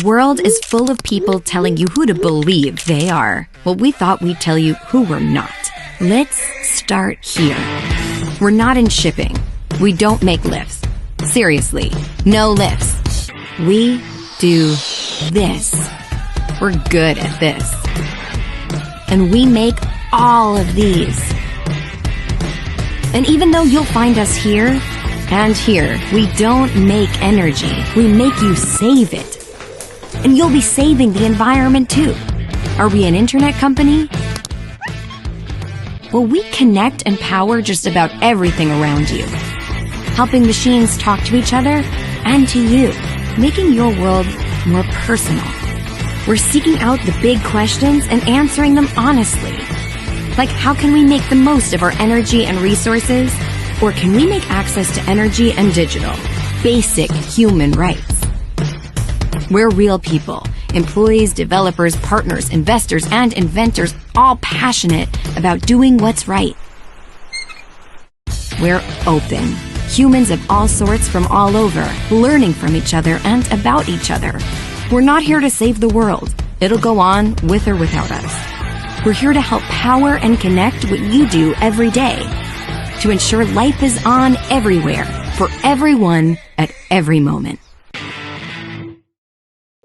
world is full of people telling you who to believe they are. Well, we thought we'd tell you who we're not. Let's start here. We're not in shipping. We don't make lifts. Seriously, no lifts. We do this. We're good at this. And we make all of these. And even though you'll find us here and here, we don't make energy. We make you save it. And you'll be saving the environment too. Are we an internet company? Well, we connect and power just about everything around you, helping machines talk to each other and to you, making your world more personal. We're seeking out the big questions and answering them honestly. Like, how can we make the most of our energy and resources? Or can we make access to energy and digital basic human rights? We're real people, employees, developers, partners, investors, and inventors, all passionate about doing what's right. We're open. Humans of all sorts from all over, learning from each other and about each other. We're not here to save the world. It'll go on with or without us. We're here to help power and connect what you do every day, to ensure life is on everywhere, for everyone, at every moment.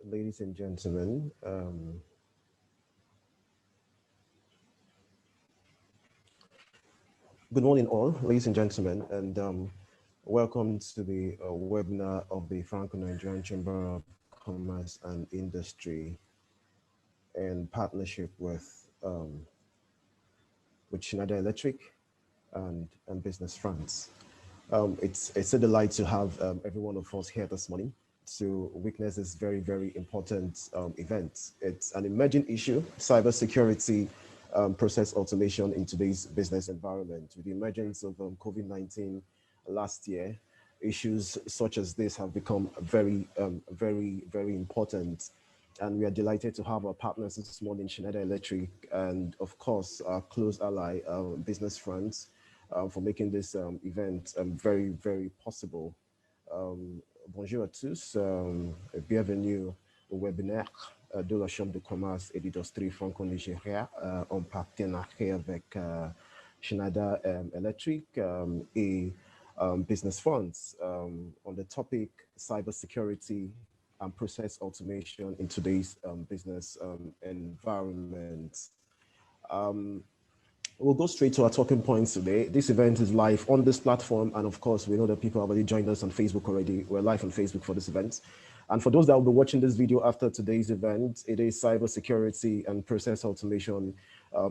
Ladies and gentlemen, good morning all, ladies and gentlemen, and welcome to the webinar of the Franco-Nigerian Chamber of Commerce and Industry in partnership with Schneider Electric and Business France. It's a delight to have every one of us here this morning to witness this very, very important event. It's an emerging issue, cybersecurity, process automation in today's business environment. With the emergence of COVID-19 last year, issues such as this have become very, very important. And we are delighted to have our partners this morning, Schneider Electric, and of course, our close ally, Business France, for making this event very, very possible. Bonjour à tous, bienvenue au webinaire de la Chambre de commerce et d'industrie franco-nigérien en partenariat avec Schneider Electric et Business France on the topic cybersecurity and process automation in today's business environment. We'll go straight to our talking points today. This event is live on this platform, and of course, we know that people have already joined us on Facebook already. We're live on Facebook for this event. And for those that will be watching this video after today's event, it is cybersecurity and process automation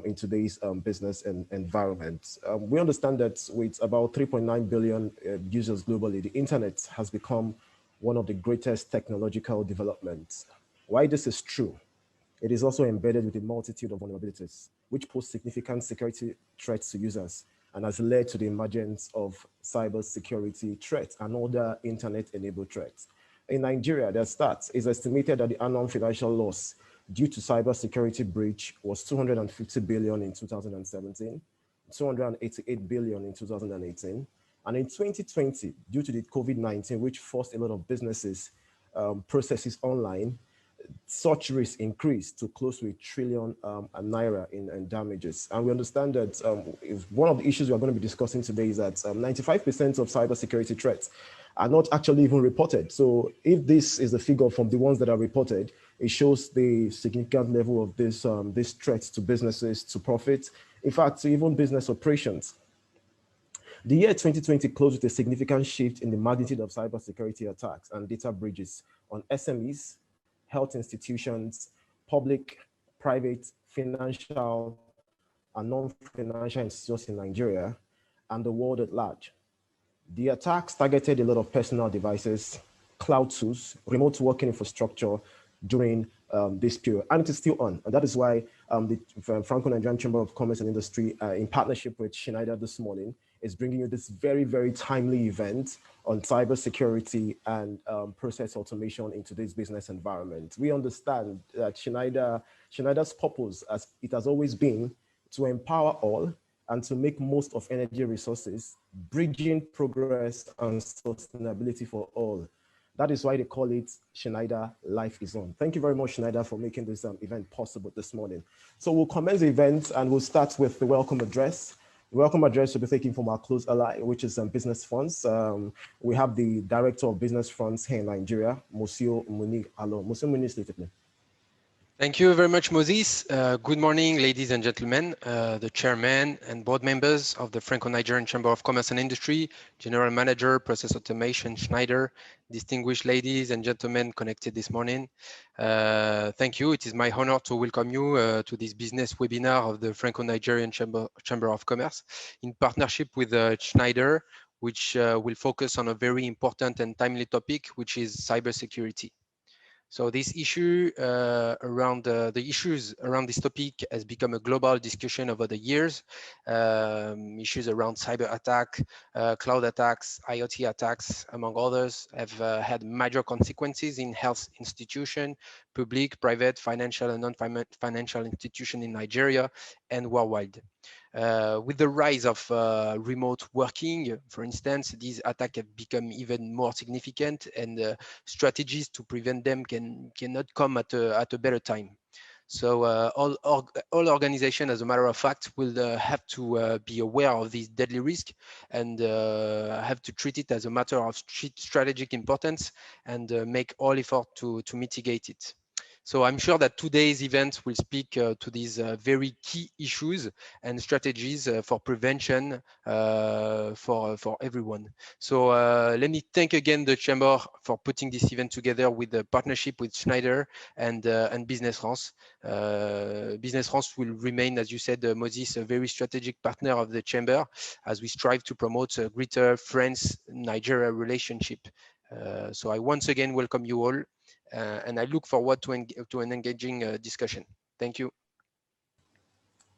in today's business environment. We understand that with about 3.9 billion users globally, the internet has become one of the greatest technological developments. Why this is true? It is also embedded with a multitude of vulnerabilities, which pose significant security threats to users and has led to the emergence of cybersecurity threats and other internet-enabled threats. In Nigeria, their stats is estimated that the annual financial loss due to cybersecurity breach was 250 billion in 2017, 288 billion in 2018, and in 2020, due to the COVID-19, which forced a lot of businesses processes online, such risk increased to close to 1 trillion naira in damages. And we understand that one of the issues we are going to be discussing today is that 95% of cybersecurity threats are not actually even reported. So if this is the figure from the ones that are reported, it shows the significant level of this threats to businesses, to profit, in fact, to even business operations. The year 2020 closed with a significant shift in the magnitude of cybersecurity attacks and data breaches on SMEs, health institutions, public, private, financial, and non-financial institutions in Nigeria and the world at large. The attacks targeted a lot of personal devices, cloud tools, remote working infrastructure during this period, and it is still on. And that is why the Franco-Nigerian Chamber of Commerce and Industry, in partnership with Schneider this morning, is bringing you this very, very timely event on cybersecurity and process automation in today's business environment. We understand that Schneider's purpose, as it has always been, to empower all and to make most of energy resources, bridging progress and sustainability for all. That is why they call it Schneider Life is On. Thank you very much, Schneider, for making this event possible this morning. So we'll commence the event and we'll start with the welcome address. The welcome address will be taken from our close ally, which is Business Funds. We have the Director of Business Funds here in Nigeria, Monsieur Muni Alo. Monsieur Muni, stated me. Thank you very much, Moses. Good morning, ladies and gentlemen, the chairman and board members of the Franco-Nigerian Chamber of Commerce and Industry, General Manager, Process Automation, Schneider, distinguished ladies and gentlemen connected this morning. Thank you. It is my honor to welcome you to this business webinar of the Franco-Nigerian Chamber of Commerce in partnership with Schneider, which will focus on a very important and timely topic, which is cybersecurity. So this issue the issues around this topic has become a global discussion over the years. Issues around cyber attack, cloud attacks, IoT attacks, among others, have had major consequences in health institutions, public, private, financial, and non-financial institutions in Nigeria and worldwide. With the rise of remote working, for instance, these attacks have become even more significant, and strategies to prevent them cannot come at a better time. So all organizations, as a matter of fact, will have to be aware of this deadly risk and have to treat it as a matter of strategic importance and make all effort to mitigate it. So I'm sure that today's event will speak to these very key issues and strategies for prevention for everyone. So let me thank again the Chamber for putting this event together with the partnership with Schneider and Business France. Business France will remain, as you said, Moses, a very strategic partner of the Chamber as we strive to promote a greater France-Nigeria relationship. So I once again welcome you all. And I look forward to an engaging discussion. Thank you.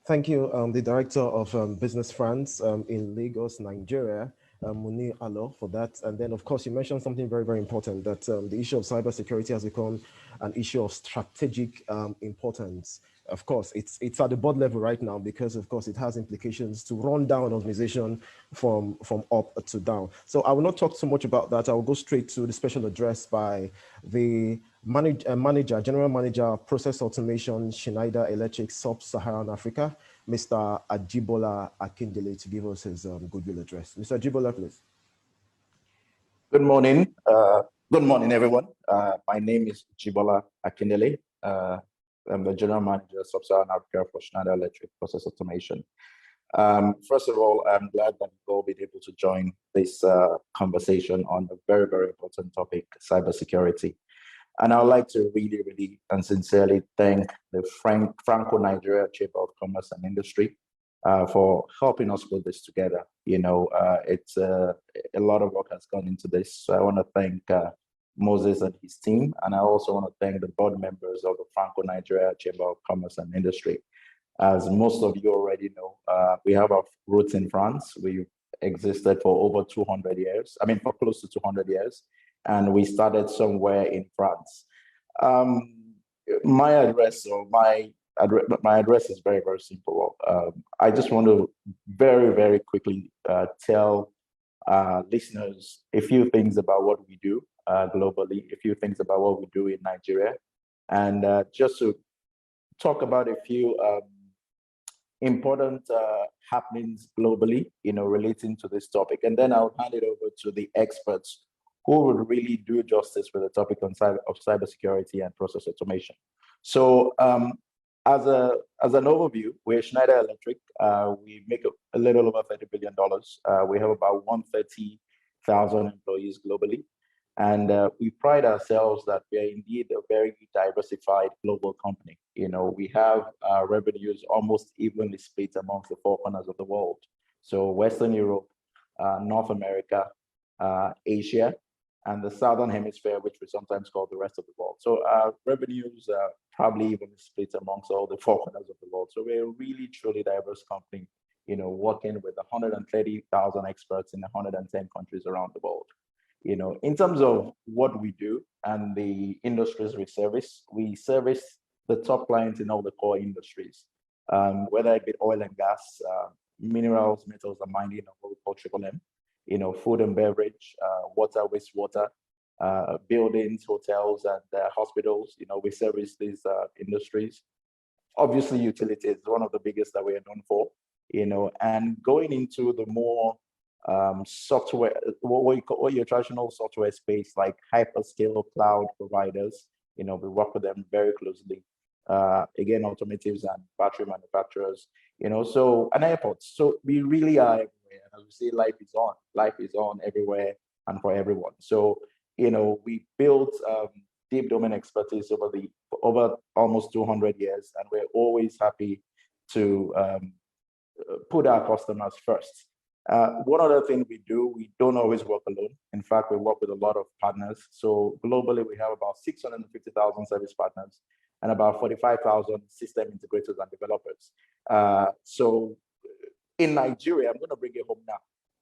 Thank you, the Director of Business France in Lagos, Nigeria, Muni Alo, for that. And then, of course, you mentioned something very, very important, that the issue of cybersecurity has become an issue of strategic importance. Of course, it's at the board level right now because, of course, it has implications to run down an organization from up to down. So I will not talk too much about that. I will go straight to the special address by the General Manager of Process Automation, Schneider Electric, Sub-Saharan Africa, Mr. Ajibola Akindele, to give us his goodwill address. Mr. Ajibola, please. Good morning. Good morning, everyone. My name is Ajibola Akindele. I'm the General Manager of Sub-Saharan Africa for Schneider Electric Process Automation. First of all, I'm glad that you've all been able to join this conversation on a very, very important topic, cybersecurity. And I would like to really and sincerely thank the Franco-Nigerian Chamber of Commerce and Industry for helping us put this together. You know, it's a lot of work has gone into this. So I want to thank Moses and his team. And I also want to thank the board members of the Franco-Nigerian Chamber of Commerce and Industry. As most of you already know, we have our roots in France. We've existed for over 200 years. I mean, for close to 200 years. And we started somewhere in France. My address is very, very simple. I just want to very quickly tell listeners a few things about what we do globally, a few things about what we do in Nigeria, and just to talk about a few important happenings globally, you know, relating to this topic. And then I'll hand it over to the experts who would really do justice with the topic on cybersecurity and process automation. So as an overview, we're Schneider Electric. We make a little over $30 billion. We have about 130,000 employees globally. And we pride ourselves that we are indeed a very diversified global company. You know, we have revenues almost evenly split amongst the four corners of the world. So Western Europe, North America, Asia, and the Southern Hemisphere, which we sometimes call the rest of the world. So our revenues are probably evenly split amongst all the four corners of the world. So we're a really, truly diverse company, you know, working with 130,000 experts in 110 countries around the world. You know, in terms of what we do and the industries we service the top clients in all the core industries, whether it be oil and gas, minerals, metals, and mining, or what we call triple M, you know, food and beverage, water, wastewater, buildings, hotels, and hospitals. We service these industries. Obviously, utilities is one of the biggest that we are known for. And going into the more software, what your traditional software space, like hyperscale cloud providers, we work with them very closely. Again, automotives and battery manufacturers, so and airports. So we really are everywhere. As we say, life is on everywhere and for everyone. So, we built deep domain expertise over almost 200 years, and we're always happy to put our customers first. One other thing we do, we don't always work alone. In fact, we work with a lot of partners. So globally, we have about 650,000 service partners and about 45,000 system integrators and developers. So in Nigeria, I'm going to bring it home now.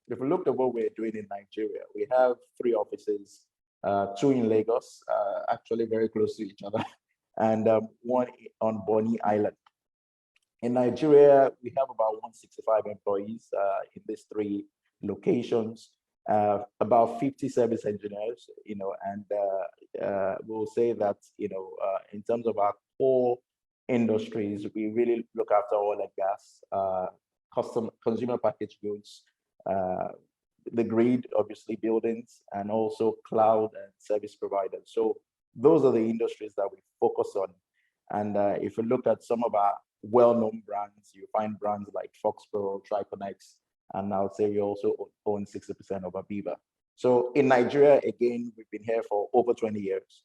If we look at what we're doing in Nigeria, we have 3 offices, 2 in Lagos, actually very close to each other, and 1 on Bonny Island. In Nigeria, we have about 165 employees in these 3 locations, about 50 service engineers, and we'll say that, in terms of our core industries, we really look after oil and gas, consumer packaged goods, the grid, obviously buildings, and also cloud and service providers. So those are the industries that we focus on. And if you look at some of our well-known brands, you find brands like Foxpro, Triconex, and I would say we also own 60% of Aviva. So in Nigeria, again, we've been here for over 20 years,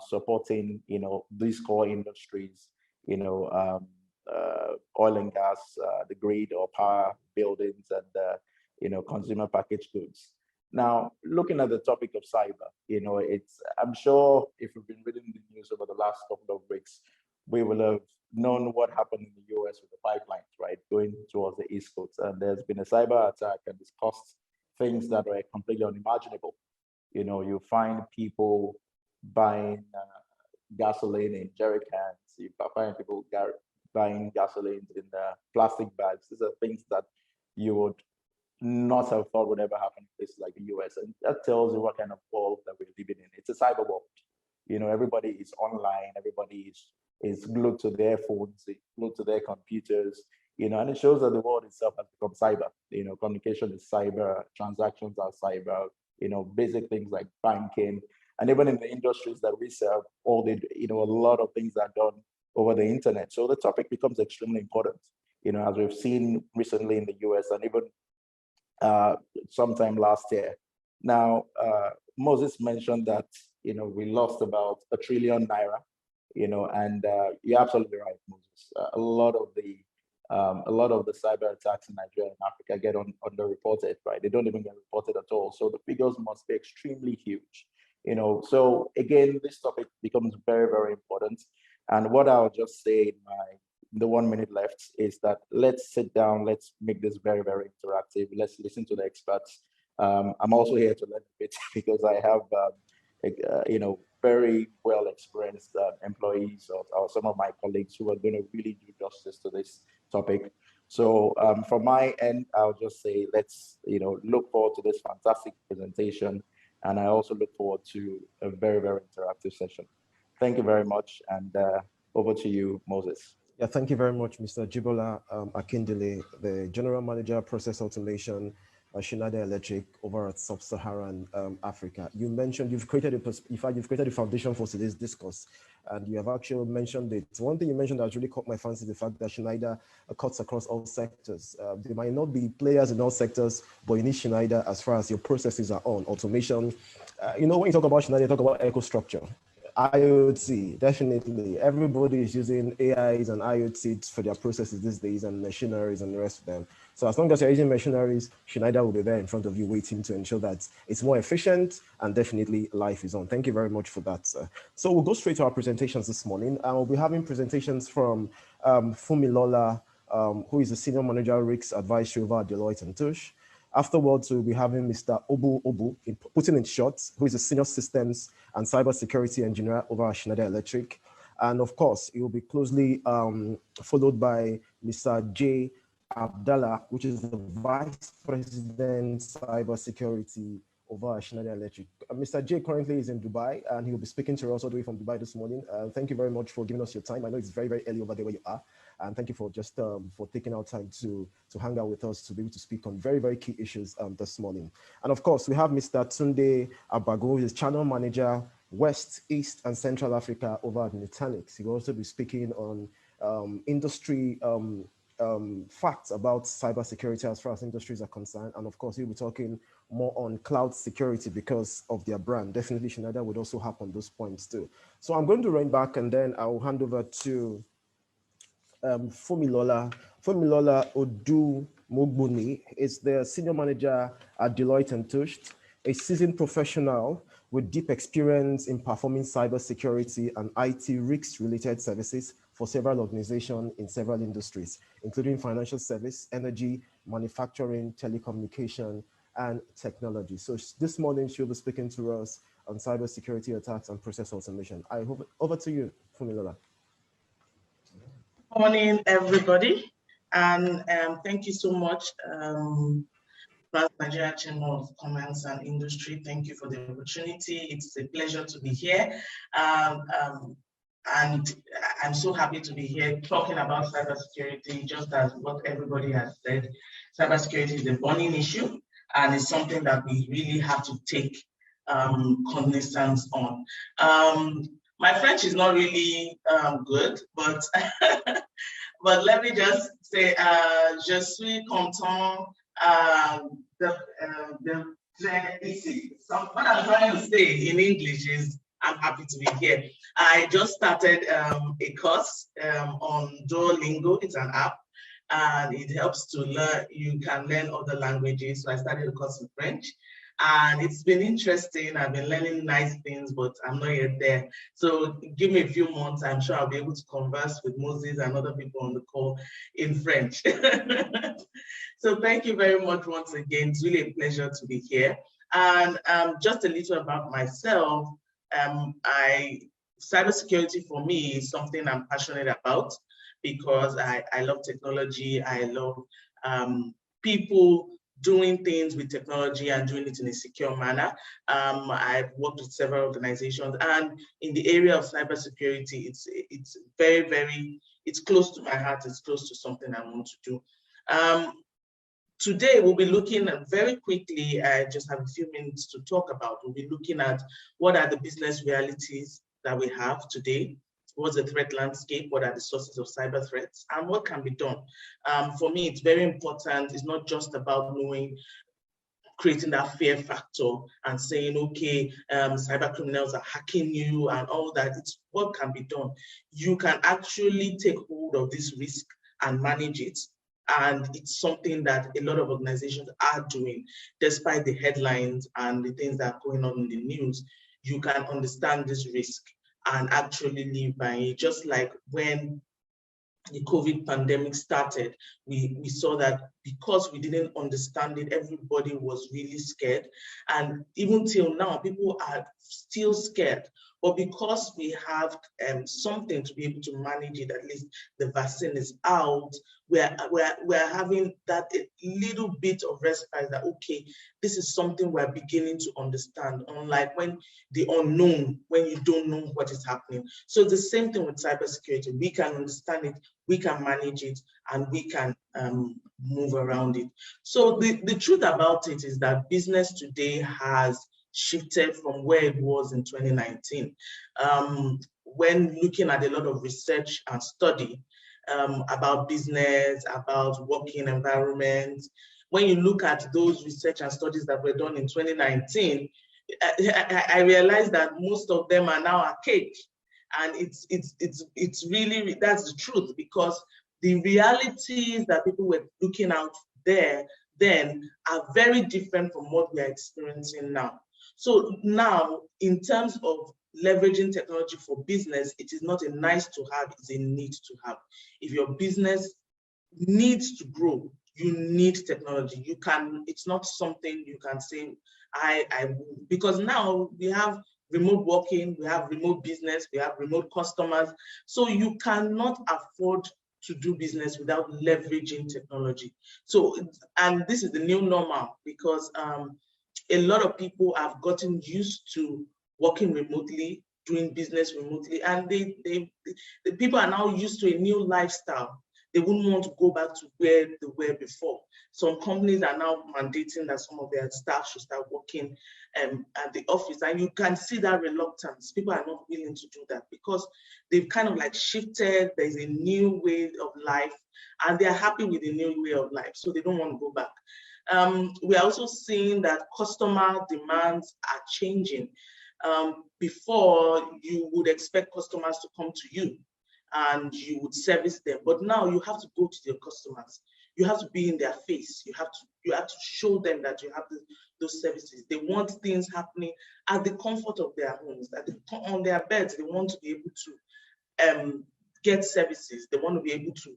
supporting, these core industries, oil and gas, the grid or power, buildings, and consumer packaged goods. Now, looking at the topic of cyber, I'm sure if you've been reading the news over the last couple of weeks, we will have known what happened in the US with the pipelines, right, going towards the East Coast. And there's been a cyber attack, and it's cost things that are completely unimaginable. You find people buying gasoline in jerry cans. You find people buying gasoline in plastic bags. These are things that you would not have thought would ever happen in places like the US. And that tells you what kind of world that we're living in. It's a cyber world. Everybody is online. Everybody is glued to their phones, glued to their computers, and it shows that the world itself has become cyber. Communication is cyber, transactions are cyber, basic things like banking, and even in the industries that we serve, a lot of things are done over the internet. So the topic becomes extremely important, as we've seen recently in the US and even sometime last year. Now, Moses mentioned that, we lost about ₦1 trillion, and you're absolutely right, Moses. A lot of the cyber attacks in Nigeria and Africa get underreported, right? They don't even get reported at all. So the figures must be extremely huge, So again, this topic becomes very, very important. And what I'll just say in the 1 minute left is that let's sit down, let's make this very, very interactive. Let's listen to the experts. I'm also here to learn a bit because I have, very well experienced employees or some of my colleagues who are going to really do justice to this topic. So from my end, I'll just say let's look forward to this fantastic presentation, and I also look forward to a very, very interactive session. Thank you very much, and over to you, Moses. Yeah, thank you very much, Mr. Jibola Akindele, the General Manager, Process Automation, Schneider Electric over at Sub-Saharan Africa. You mentioned you've created a foundation for today's discourse, and you have actually mentioned it. One thing you mentioned that really caught my fancy, the fact that Schneider cuts across all sectors. There might not be players in all sectors, but you need Schneider as far as your processes are on automation. When you talk about Schneider, you talk about EcoStructure. IoT, definitely. Everybody is using AIs and IoT for their processes these days, and machineries and the rest of them. So as long as you're using machineries, Schneider will be there in front of you waiting to ensure that it's more efficient, and definitely life is on. Thank you very much for that, sir. So we'll go straight to our presentations this morning. We'll be having presentations from Fumilola, who is the Senior Manager, Risk Advisory over at Deloitte & Touche. Afterwards, we'll be having Mr. Obu, putting in short, who is a Senior Systems and Cybersecurity Engineer over at Schneider Electric. And of course, it will be closely followed by Mr. J. Abdallah, which is the Vice President Cybersecurity over at Schneider Electric. Mr. J currently is in Dubai, and he'll be speaking to us all the way from Dubai this morning. Thank you very much for giving us your time. I know it's very, very early over there where you are, and thank you for just for taking out time to hang out with us to be able to speak on very, very key issues this morning. And of course, we have Mr. Tunde Abago, who is Channel Manager, West, East, and Central Africa over at Nutanix. He will also be speaking on industry facts about cybersecurity as far as industries are concerned. And of course, he'll be talking more on cloud security because of their brand. Definitely Schneider would also have on those points too. So I'm going to run back and then I'll hand over to Fumilola Odu Mogbuni is the Senior Manager at Deloitte & Touche, a seasoned professional with deep experience in performing cybersecurity and IT risks-related services for several organizations in several industries, including financial service, energy, manufacturing, telecommunication, and technology. So this morning, she'll be speaking to us on cybersecurity attacks and process automation. I hope over to you, Fumilola. Good morning, everybody, and thank you so much, Franco-Nigerian Chamber of Commerce and Industry. Thank you for the opportunity. It's a pleasure to be here, and I'm so happy to be here talking about cybersecurity. Just as what everybody has said, cybersecurity is a burning issue, and it's something that we really have to take cognizance on. My French is not really good, but but let me just say, je suis content what I'm trying to say in English is I'm happy to be here. I just started a course on Duolingo. It's an app, and it helps to learn. You can learn other languages. So I started a course in French. And it's been interesting. I've been learning nice things, but I'm not yet there. So give me a few months. I'm sure I'll be able to converse with Moses and other people on the call in French. So thank you very much once again. It's really a pleasure to be here. And just a little about myself. Cybersecurity for me is something I'm passionate about because I love technology. I love people doing things with technology and doing it in a secure manner. I've worked with several organizations, and in the area of cybersecurity, it's very, very, it's close to my heart. It's close to something I want to do. Today, we'll be looking at very quickly, I just have a few minutes to talk about. We'll be looking at what are the business realities that we have today. What's the threat landscape? What are the sources of cyber threats? And what can be done? For me, it's very important. It's not just about creating that fear factor and saying, okay, cyber criminals are hacking you and all that. It's what can be done. You can actually take hold of this risk and manage it. And it's something that a lot of organizations are doing, despite the headlines and the things that are going on in the news. You can understand this risk and actually live by it. Just like when the COVID pandemic started, we saw that because we didn't understand it, everybody was really scared. And even till now, people are still scared. But because we have something to be able to manage it, at least the vaccine is out, we're having that little bit of respite that, okay, this is something we're beginning to understand, unlike when the unknown, when you don't know what is happening. So it's the same thing with cybersecurity. We can understand it, we can manage it, and we can move around it. So the truth about it is that business today has shifted from where it was in 2019. When looking at a lot of research and study about business, about working environments, when you look at those research and studies that were done in 2019, I realized that most of them are now archaic. And it's really, that's the truth, because the realities that people were looking out there then are very different from what we are experiencing now. So now, in terms of leveraging technology for business, it is not a nice to have, it's a need to have. If your business needs to grow, you need technology. You can, it's not something you can say, because now we have remote working, we have remote business, we have remote customers. So you cannot afford to do business without leveraging technology. So, and this is the new normal, because A lot of people have gotten used to working remotely, doing business remotely, and the people are now used to a new lifestyle. They wouldn't want to go back to where they were before. Some companies are now mandating that some of their staff should start working at the office, and you can see that reluctance. People are not willing to do that because they've kind of like shifted. There's a new way of life, and they're happy with the new way of life, so they don't want to go back. We are also seeing that customer demands are changing. Before, you would expect customers to come to you and you would service them, but now you have to go to your customers. You have to be in their face. You have to show them that you have those services. They want things happening at the comfort of their homes, on their beds. They want to be able to get services. They want to be able to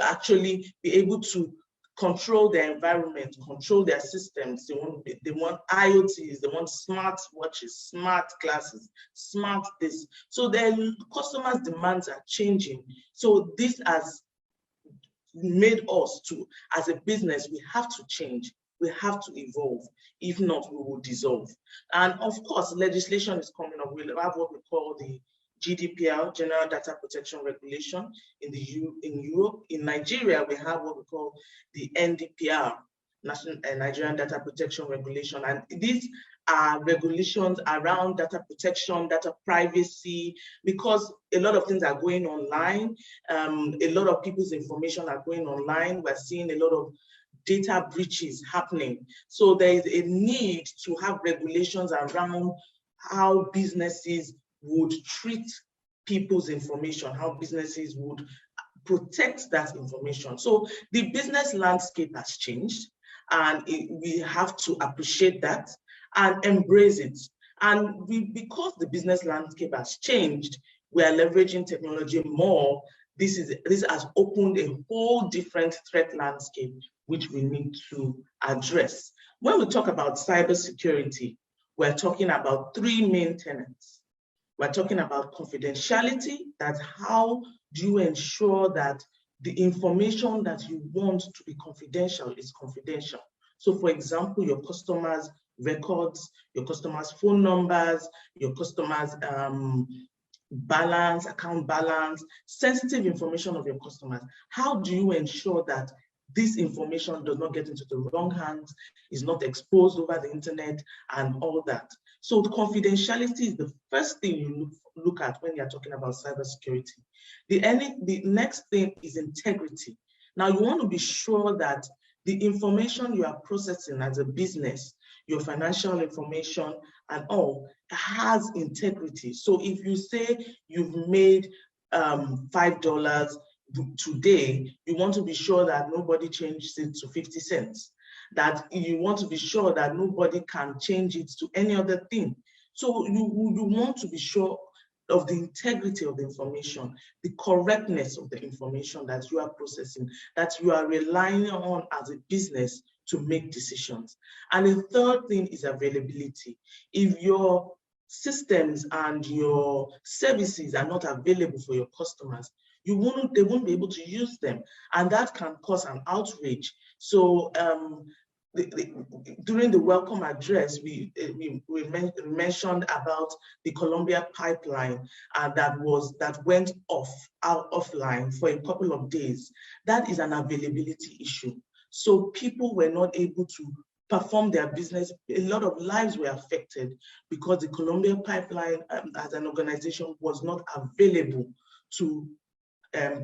actually be able to control their environment, control their systems. They want IoTs, they want smart watches, smart glasses, smart this. So their customers' demands are changing. So this has made us to, as a business, we have to change. We have to evolve. If not, we will dissolve. And of course, legislation is coming up. We'll have what we call the GDPR, General Data Protection Regulation in Europe. In Nigeria, we have what we call the NDPR, Nigerian Data Protection Regulation. And these are regulations around data protection, data privacy, because a lot of things are going online. A lot of people's information are going online. We're seeing a lot of data breaches happening. So there is a need to have regulations around how businesses would treat people's information, how businesses would protect that information. So the business landscape has changed, and we have to appreciate that and embrace it. And because the business landscape has changed, we are leveraging technology more. This has opened a whole different threat landscape, which we need to address. When we talk about cybersecurity, we're talking about three main tenets. We're talking about confidentiality. That's how do you ensure that the information that you want to be confidential is confidential. So for example, your customers' records, your customers' phone numbers, your customers' balance, account balance, sensitive information of your customers. How do you ensure that this information does not get into the wrong hands, is not exposed over the internet and all that? So confidentiality is the first thing you look at when you're talking about cybersecurity. The next thing is integrity. Now you want to be sure that the information you are processing as a business, your financial information and all, has integrity. So if you say you've made $5 today, you want to be sure that nobody changes it to 50 cents. That you want to be sure that nobody can change it to any other thing. So you want to be sure of the integrity of the information, the correctness of the information that you are processing, that you are relying on as a business to make decisions. And the third thing is availability. If your systems and your services are not available for your customers, they won't be able to use them, and that can cause an outrage. So during the welcome address, we mentioned about the Columbia pipeline that went offline for a couple of days. That is an availability issue. So people were not able to perform their business. A lot of lives were affected because the Columbia pipeline as an organization was not available to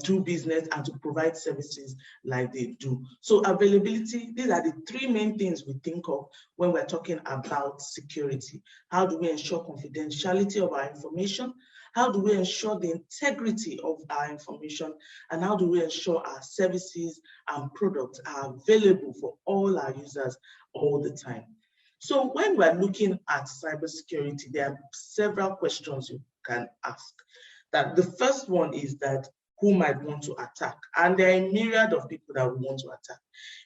do business and to provide services like they do. So availability, these are the three main things we think of when we're talking about security. How do we ensure confidentiality of our information? How do we ensure the integrity of our information? And how do we ensure our services and products are available for all our users all the time? So when we're looking at cybersecurity, there are several questions you can ask. That the first one is that who might want to attack? And there are a myriad of people that will want to attack.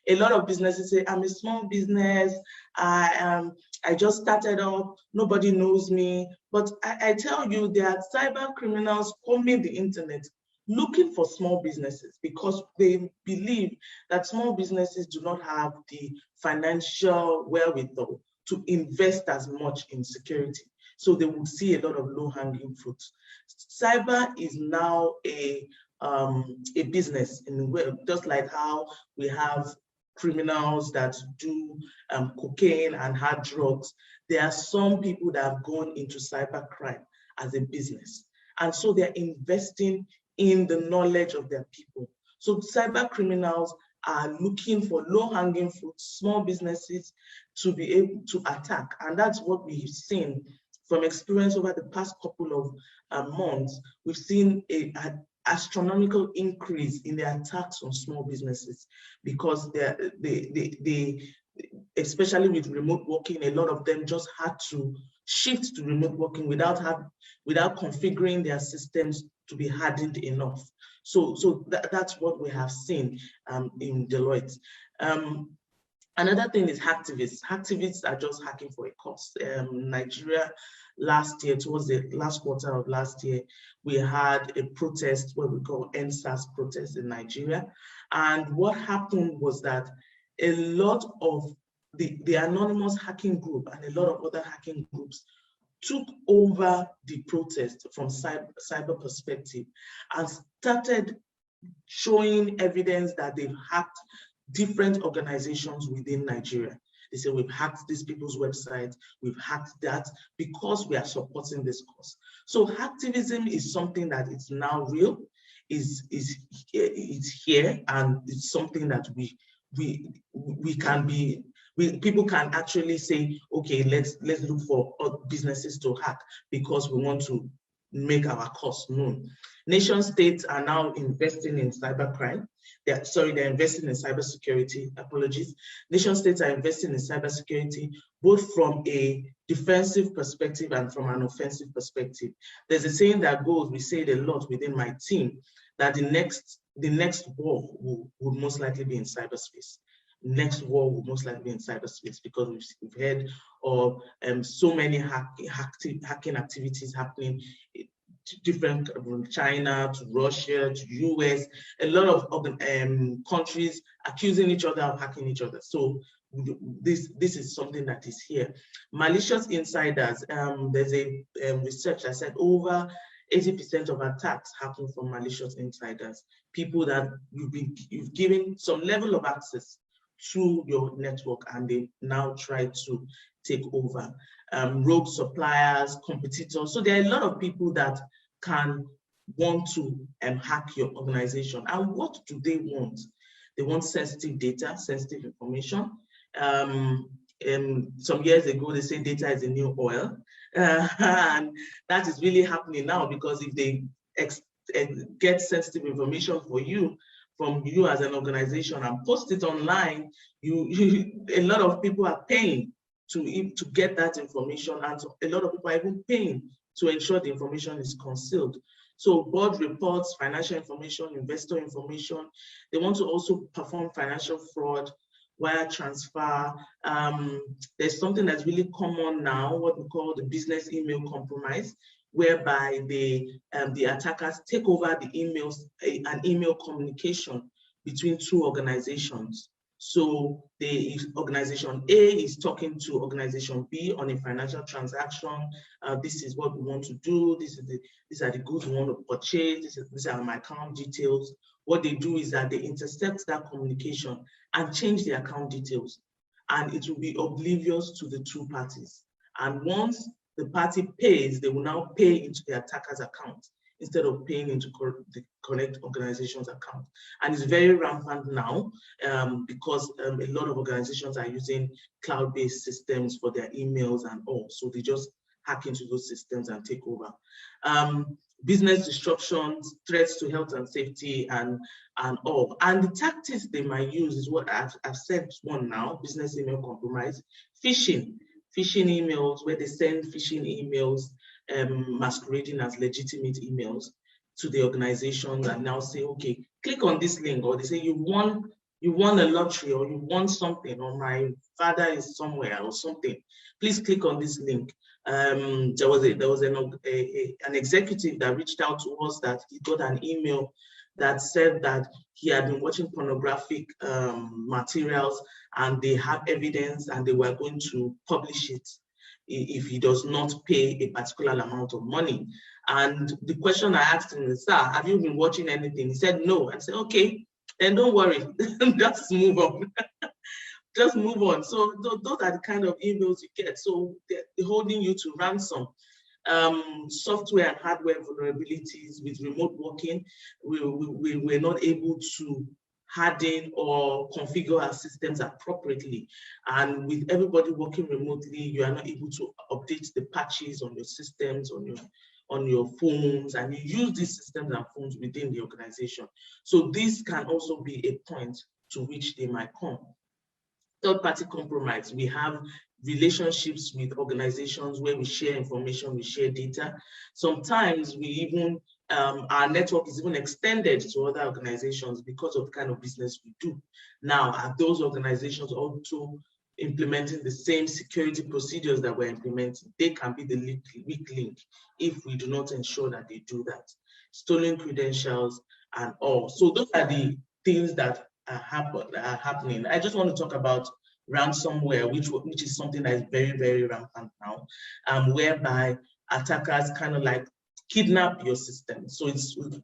A lot of businesses say, I'm a small business, I just started up, nobody knows me. But I tell you, there are cyber criminals combing the internet looking for small businesses because they believe that small businesses do not have the financial wherewithal to invest as much in security. So they would see a lot of low-hanging fruits. Cyber is now a business, just like how we have criminals that do cocaine and hard drugs. There are some people that have gone into cybercrime as a business. And so they're investing in the knowledge of their people. So cyber criminals are looking for low-hanging fruits, small businesses to be able to attack. And that's what we've seen from experience over the past couple of months. We've seen an astronomical increase in the attacks on small businesses because they especially with remote working, a lot of them just had to shift to remote working without configuring their systems to be hardened enough. So that's what we have seen in Deloitte. Another thing is hacktivists. Hacktivists are just hacking for a cause. Nigeria last year, towards the last quarter of last year, we had a protest, what we call NSAS protest in Nigeria. And what happened was that a lot of the anonymous hacking group and a lot of other hacking groups took over the protest from cyber perspective and started showing evidence that they've hacked different organizations within Nigeria. They say, we've hacked these people's websites, we've hacked that because we are supporting this cause. So hacktivism is something that is now real, it's here, and it's something that people can actually say, okay, let's look for businesses to hack because we want to make our cause known. Nation states are now investing in cybercrime. They're investing in cybersecurity. Apologies. Nation states are investing in cybersecurity, both from a defensive perspective and from an offensive perspective. There's a saying that goes, we say it a lot within my team, that the next war would most likely be in cyberspace. Next war will most likely be in cyberspace because we've heard of so many hacking activities happening different from China to Russia to US, a lot of countries accusing each other of hacking each other. So this is something that is here. Malicious insiders, there's a research that said over 80% of attacks happen from malicious insiders, people that you've given some level of access to your network and they now try to take over. Rogue suppliers, competitors. So there are a lot of people that can want to hack your organization. And what do they want? They want sensitive data, sensitive information. Some years ago, they say data is the new oil. And that is really happening now because if they get sensitive information from you as an organization and post it online, a lot of people are paying to get that information, and a lot of people are even paying to ensure the information is concealed. So board reports, financial information, investor information, they want to also perform financial fraud, wire transfer. There's something that's really common now, what we call the business email compromise, whereby the attackers take over the emails, an email communication between two organizations. So the organization A is talking to organization B on a financial transaction. This is what we want to do. These are the goods we want to purchase. These are my account details. What they do is that they intercept that communication and change the account details. And it will be oblivious to the two parties. And once the party pays, they will now pay into the attacker's account instead of paying into the correct organization's account. And it's very rampant now because a lot of organizations are using cloud-based systems for their emails and all. So they just hack into those systems and take over. Business disruptions, threats to health and safety, and all. And the tactics they might use is what I've said one now, business email compromise, phishing emails, where they send phishing emails masquerading as legitimate emails to the organizations and now say, okay, click on this link, or they say you won a lottery, or you won something, or my father is somewhere or something. Please click on this link. There was an executive that reached out to us that he got an email that said that he had been watching pornographic materials and they have evidence and they were going to publish it if he does not pay a particular amount of money. And the question I asked him is, sir, have you been watching anything? He said, no. I said, okay, then don't worry, just move on. Just move on. So those are the kind of emails you get. So they're holding you to ransom. Software and hardware vulnerabilities with remote working, we're not able to harden or configure our systems appropriately. And with everybody working remotely, you are not able to update the patches on your systems, on your phones, and you use these systems and phones within the organization. So this can also be a point to which they might come. Third-party compromise. We have relationships with organizations where we share information, we share data. Sometimes we even, our network is even extended to other organizations because of the kind of business we do. Now, are those organizations also implementing the same security procedures that we're implementing? They can be the weak link if we do not ensure that they do that. Stolen credentials and all. So those are the things that are happening. I just want to talk about ransomware, which is something that is very, very rampant now, whereby attackers kind of like kidnap your system. So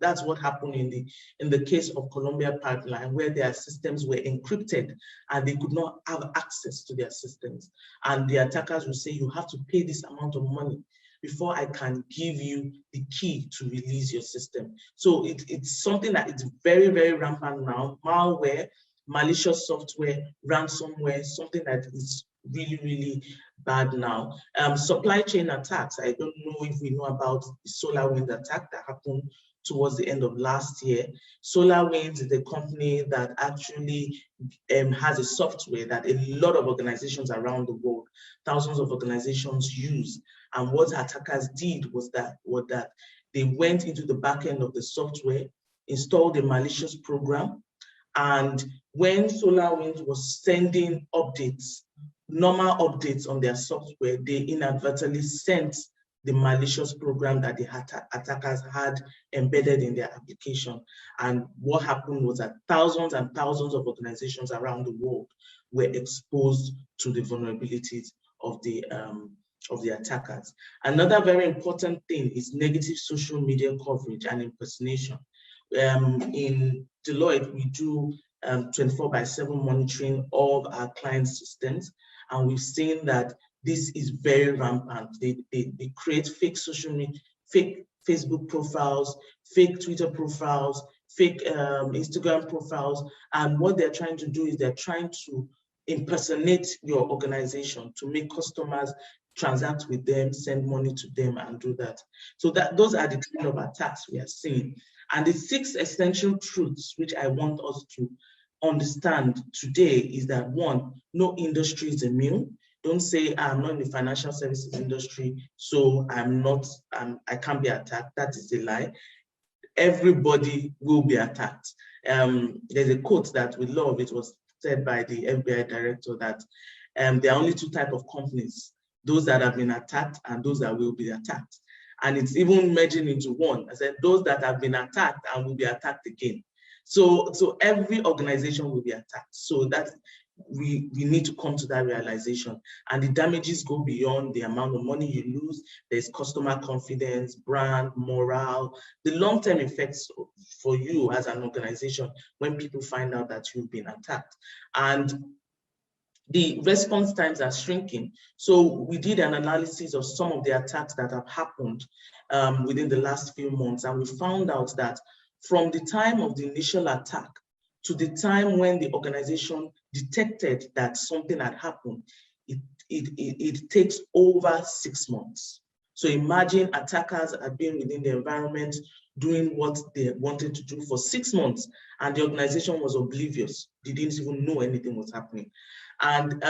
that's what happened in the case of Columbia Pipeline, where their systems were encrypted and they could not have access to their systems. And the attackers will say, you have to pay this amount of money before I can give you the key to release your system. So it's something that is very, very rampant now. Malware, malicious software, ransomware, something that is really, really bad now. Supply chain attacks. I don't know if we know about the SolarWinds attack that happened towards the end of last year. SolarWinds is a company that actually has a software that a lot of organizations around the world, thousands of organizations use. And what attackers did was that they went into the back end of the software, installed a malicious program, and when SolarWinds was sending updates, normal updates on their software, they inadvertently sent the malicious program that the attackers had embedded in their application. And what happened was that thousands and thousands of organizations around the world were exposed to the vulnerabilities of the attackers. Another very important thing is negative social media coverage and impersonation. In Deloitte, we do 24/7 monitoring of our clients' systems, and we've seen that this is very rampant. They create fake social media, fake Facebook profiles, fake Twitter profiles, fake Instagram profiles, and what they're trying to do is they're trying to impersonate your organization to make customers transact with them, send money to them, and do that. So those are the kind of attacks we are seeing. And the 6 essential truths which I want us to understand today is that 1, no industry is immune. Don't say I'm not in the financial services industry, so I can't be attacked. That is a lie. Everybody will be attacked. There's a quote that we love. It was said by the FBI director that there are only 2 types of companies: those that have been attacked and those that will be attacked. And it's even merging into one. I said, those that have been attacked and will be attacked again. So every organization will be attacked. So that we need to come to that realization. And the damages go beyond the amount of money you lose. There's customer confidence, brand, morale, the long-term effects for you as an organization when people find out that you've been attacked. And the response times are shrinking. So we did an analysis of some of the attacks that have happened within the last few months, and we found out that from the time of the initial attack to the time when the organization detected that something had happened, it takes over 6 months. So imagine attackers have been within the environment doing what they wanted to do for 6 months, and the organization was oblivious. They didn't even know anything was happening. And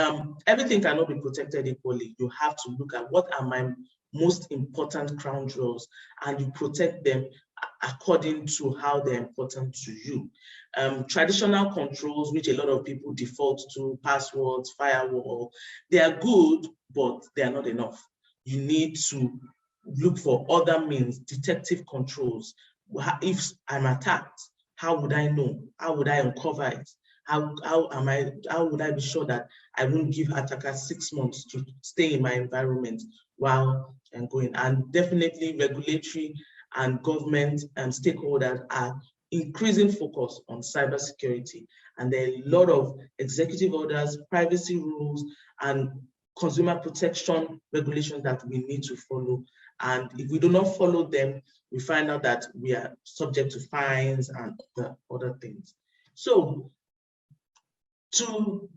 everything cannot be protected equally. You have to look at what are my most important crown jewels, and you protect them according to how they're important to you. Traditional controls, which a lot of people default to, passwords, firewall, they are good, but they are not enough. you need to look for other means, detective controls. If I'm attacked, how would I know? How would I uncover it? How would I be sure that I won't give attackers 6 months to stay in my environment while I'm going? And definitely regulatory and government and stakeholders are increasing focus on cybersecurity. And there are a lot of executive orders, privacy rules, and consumer protection regulations that we need to follow. And if we do not follow them, we find out that we are subject to fines and other things. So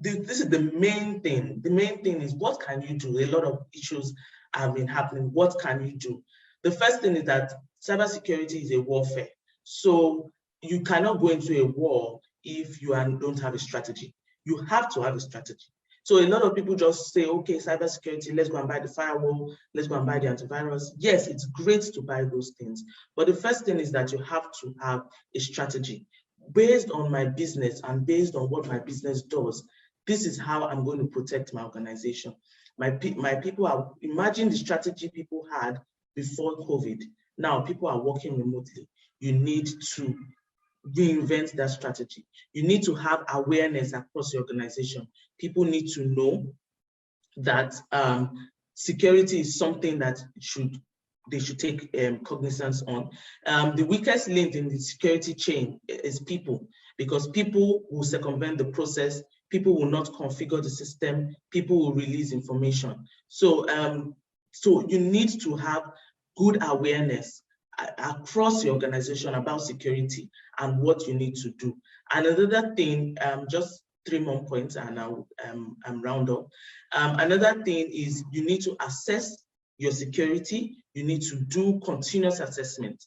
this is the main thing. The main thing is, what can you do? A lot of issues have been happening. What can you do? The first thing is that cybersecurity is a warfare. So you cannot go into a war if you don't have a strategy. You have to have a strategy. So a lot of people just say, okay, cybersecurity, let's go and buy the firewall, let's go and buy the antivirus. Yes, it's great to buy those things. But the first thing is that you have to have a strategy. Based on my business and based on what my business does, this is how I'm going to protect my organization. My people are, imagine the strategy people had before COVID. Now people are working remotely. You need to reinvent that strategy. You need to have awareness across the organization. People need to know that security is something that they should take cognizance on. The weakest link in the security chain is people, because people will circumvent the process, people will not configure the system, people will release information. So, so you need to have good awareness across the organization about security and what you need to do. And another thing, just 3 more points and I'll round up. Another thing is you need to assess your security. You need to do continuous assessment,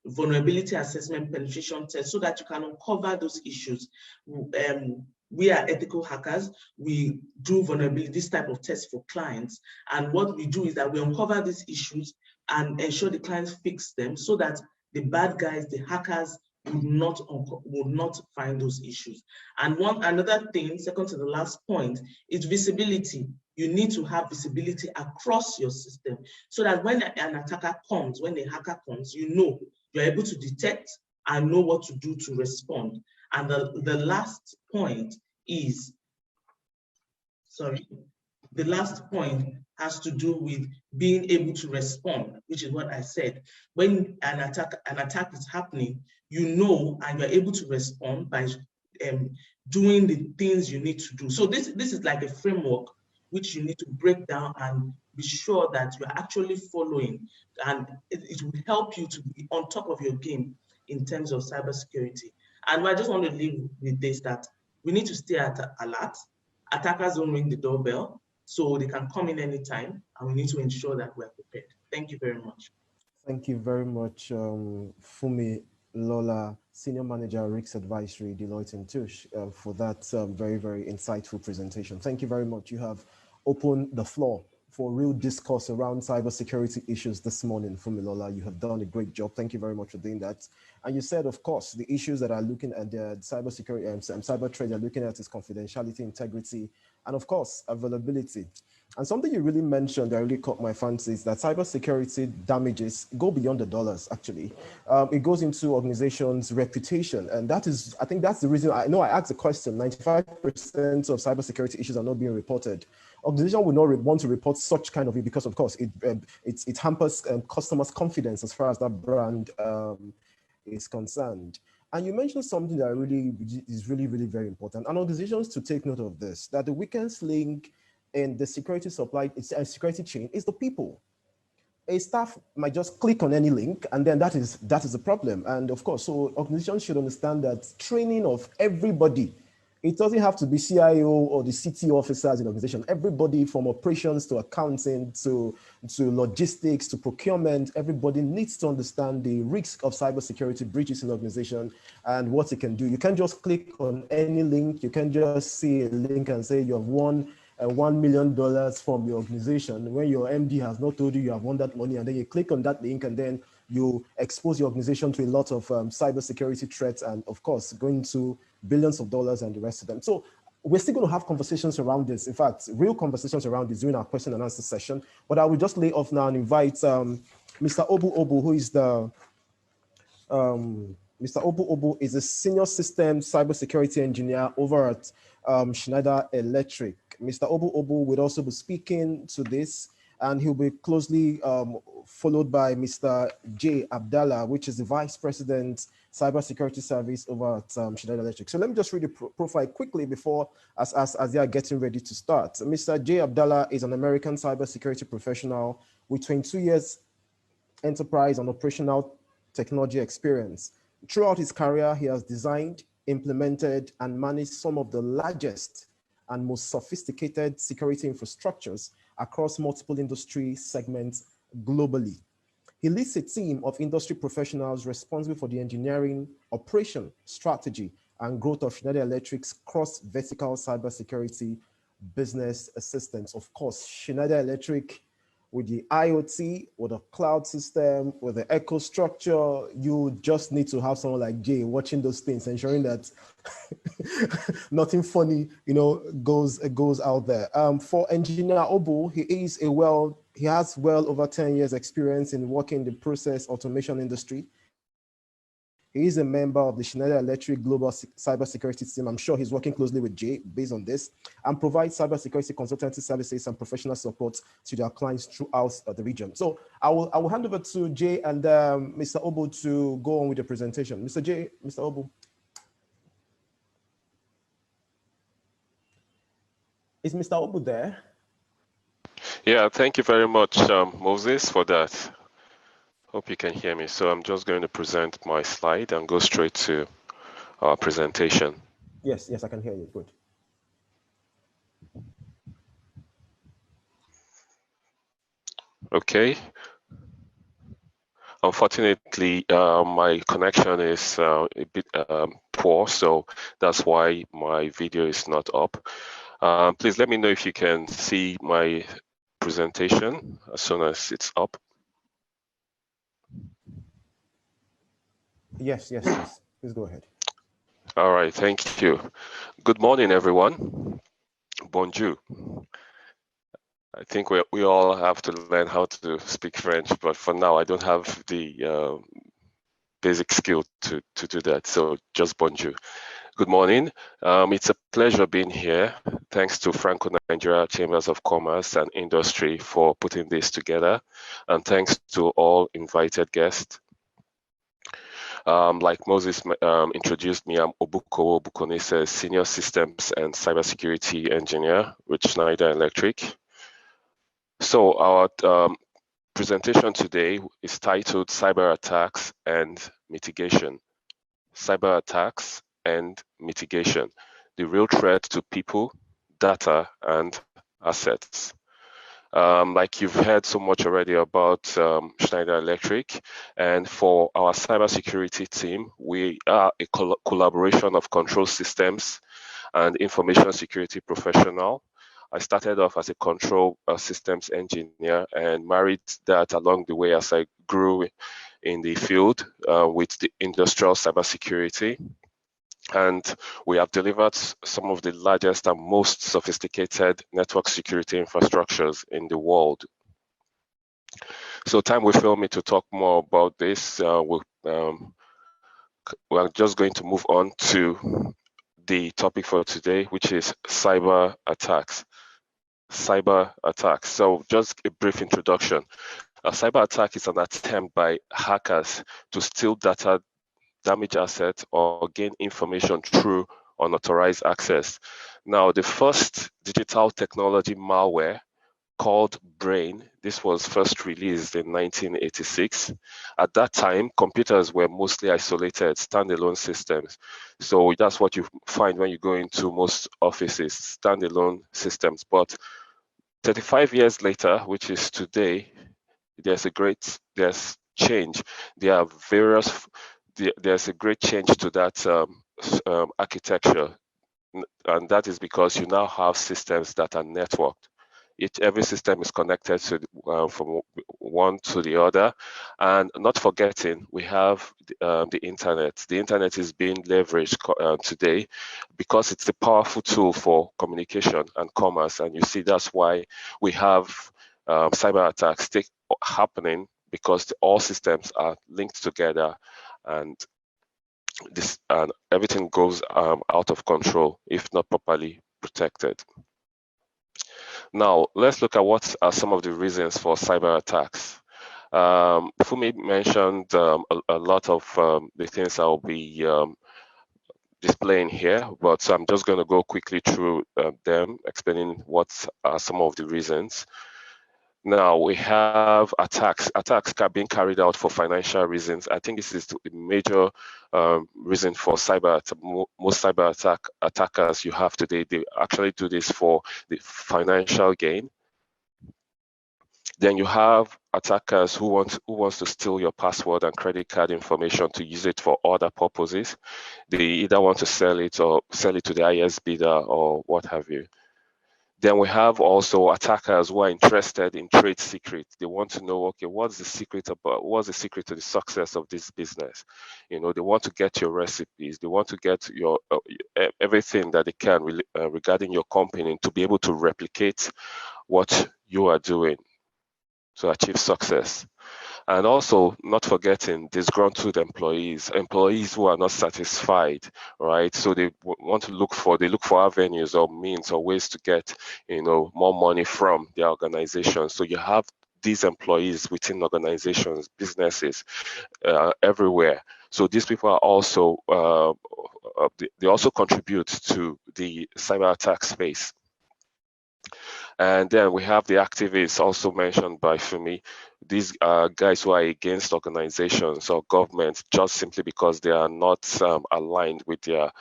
vulnerability assessment, penetration tests, so that you can uncover those issues. We are ethical hackers. We do vulnerability, this type of test for clients. And what we do is that we uncover these issues and ensure the clients fix them so that the bad guys, the hackers, would not find those issues. And another thing, second to the last point, is visibility. You need to have visibility across your system so that when an attacker comes, when a hacker comes, you're able to detect and know what to do to respond. And the last point is, the last point has to do with being able to respond, which is what I said. When an attack is happening, and you're able to respond by doing the things you need to do. So this is like a framework which you need to break down and be sure that you're actually following, and it will help you to be on top of your game in terms of cybersecurity. And I just want to leave with this, that we need to stay alert. Attackers don't ring the doorbell, so they can come in anytime, and we need to ensure that we're prepared. Thank you very much. Thank you very much, Fumi Lola, Senior Manager, Risk Advisory, Deloitte & Touche, for that very, very insightful presentation. Thank you very much. You have opened the floor for real discourse around cybersecurity issues this morning, Fumi Lola. You have done a great job. Thank you very much for doing that. And you said, of course, the issues that are looking at the cybersecurity and cyber threat are looking at is confidentiality, integrity, and of course, availability. And something you really mentioned that really caught my fancy is that cybersecurity damages go beyond the dollars, actually. It goes into organizations' reputation. And that is, I think that's the reason, I asked the question, 95% of cybersecurity issues are not being reported. Organizations will not want to report such kind of it because, of course, it hampers customers' confidence as far as that brand is concerned. And you mentioned something that is really very important. And organizations to take note of this, that the weakest link in the security security chain is the people. A staff might just click on any link, and then that is the problem. And of course, so organizations should understand that training of everybody, it doesn't have to be CIO or the CTO officers in the organization. Everybody from operations to accounting to logistics to procurement, everybody needs to understand the risk of cybersecurity breaches in the organization and what it can do. You can't just click on any link. You can't just see a link and say you have won $1 million from your organization when your MD has not told you have won that money, and then you click on that link and then you expose your organization to a lot of cybersecurity threats and, of course, going to billions of dollars and the rest of them. So we're still going to have conversations around this. In fact, real conversations around this during our question and answer session. But I will just lay off now and invite Mr. Obu Obu, who is the Mr. Obu Obu is a senior system cybersecurity engineer over at Schneider Electric. Mr. Obu Obu will also be speaking to this, and he'll be closely followed by Mr. J. Abdallah, which is the Vice President Cybersecurity Service over at Schneider Electric. So let me just read the profile quickly before, as they are getting ready to start. Mr. J. Abdallah is an American cybersecurity professional with 22 years enterprise and operational technology experience. Throughout his career, he has designed, implemented, and managed some of the largest and most sophisticated security infrastructures across multiple industry segments globally. He leads a team of industry professionals responsible for the engineering, operation, strategy, and growth of Schneider Electric's cross-vertical cybersecurity business assistance. Of course, Schneider Electric, with the IoT, with the cloud system, with the echo structure, you just need to have someone like Jay watching those things, ensuring that nothing funny, goes out there. For Engineer Obu, he has well over 10 years experience in working in the process automation industry. He is a member of the Schneider Electric Global Cybersecurity Team. I'm sure he's working closely with Jay based on this, and provides cybersecurity consultancy services and professional support to their clients throughout the region. So I will hand over to Jay and Mr. Obu to go on with the presentation. Mr. Obu. Is Mr. Obu there? Yeah, thank you very much, Moses, for that. Hope you can hear me. So I'm just going to present my slide and go straight to our presentation. Yes, I can hear you. Good. Okay. Unfortunately, my connection is a bit poor, so that's why my video is not up. Please let me know if you can see my presentation as soon as it's up. Yes. Please go ahead. All right, thank you. Good morning, everyone. Bonjour. I think we all have to learn how to speak French, but for now, I don't have the basic skill to do that. So just bonjour. Good morning. It's a pleasure being here. Thanks to Franco-Nigerian Chambers of Commerce and Industry for putting this together. And thanks to all invited guests. Like Moses introduced me, I'm Obukowo Bukonese, Senior Systems and Cybersecurity Engineer with Schneider Electric. So our presentation today is titled Cyber Attacks and Mitigation. Cyber Attacks and Mitigation, the real threat to people, data, and assets. Like you've heard so much already about Schneider Electric, and for our cybersecurity team, we are a collaboration of control systems and information security professional. I started off as a control systems engineer and married that along the way as I grew in the field with the industrial cybersecurity. And we have delivered some of the largest and most sophisticated network security infrastructures in the world. So time will fail me to talk more about this. We're just going to move on to the topic for today, which is cyber attacks. Cyber attacks. So just a brief introduction. A cyber attack is an attempt by hackers to steal data, damage assets, or gain information through unauthorized access. Now, the first digital technology malware called Brain, this was first released in 1986. At that time, computers were mostly isolated, standalone systems. So that's what you find when you go into most offices, standalone systems. But 35 years later, which is today, there's change. There are there's a great change to that architecture, and that is because you now have systems that are networked. Every system is connected to from one to the other. And not forgetting, we have the internet. The internet is being leveraged today because it's a powerful tool for communication and commerce. And you see, that's why we have cyber attacks happening, because all systems are linked together, and everything goes out of control if not properly protected. Now, let's look at what are some of the reasons for cyber attacks. Fumi mentioned a lot of the things I'll be displaying here, but I'm just going to go quickly through them, explaining what are some of the reasons. Now, we have attacks being carried out for financial reasons. I think this is the major reason for most cyber attackers you have today. They actually do this for the financial gain. Then you have attackers who wants to steal your password and credit card information to use it for other purposes. They either want to sell it or sell it to the highest bidder or what have you. Then we have also attackers who are interested in trade secrets. They want to know, okay, what's the secret to the success of this business? You know, they want to get your recipes. They want to get your everything that they can regarding your company to be able to replicate what you are doing to achieve success. And also, not forgetting disgruntled employees who are not satisfied, right? So they want to look for avenues or means or ways to get, more money from their organization. So you have these employees within organizations, businesses, everywhere. So these people are also, they also contribute to the cyber attack space. And then we have the activists, also mentioned by Fumi. These are guys who are against organizations or governments just simply because they are not aligned with their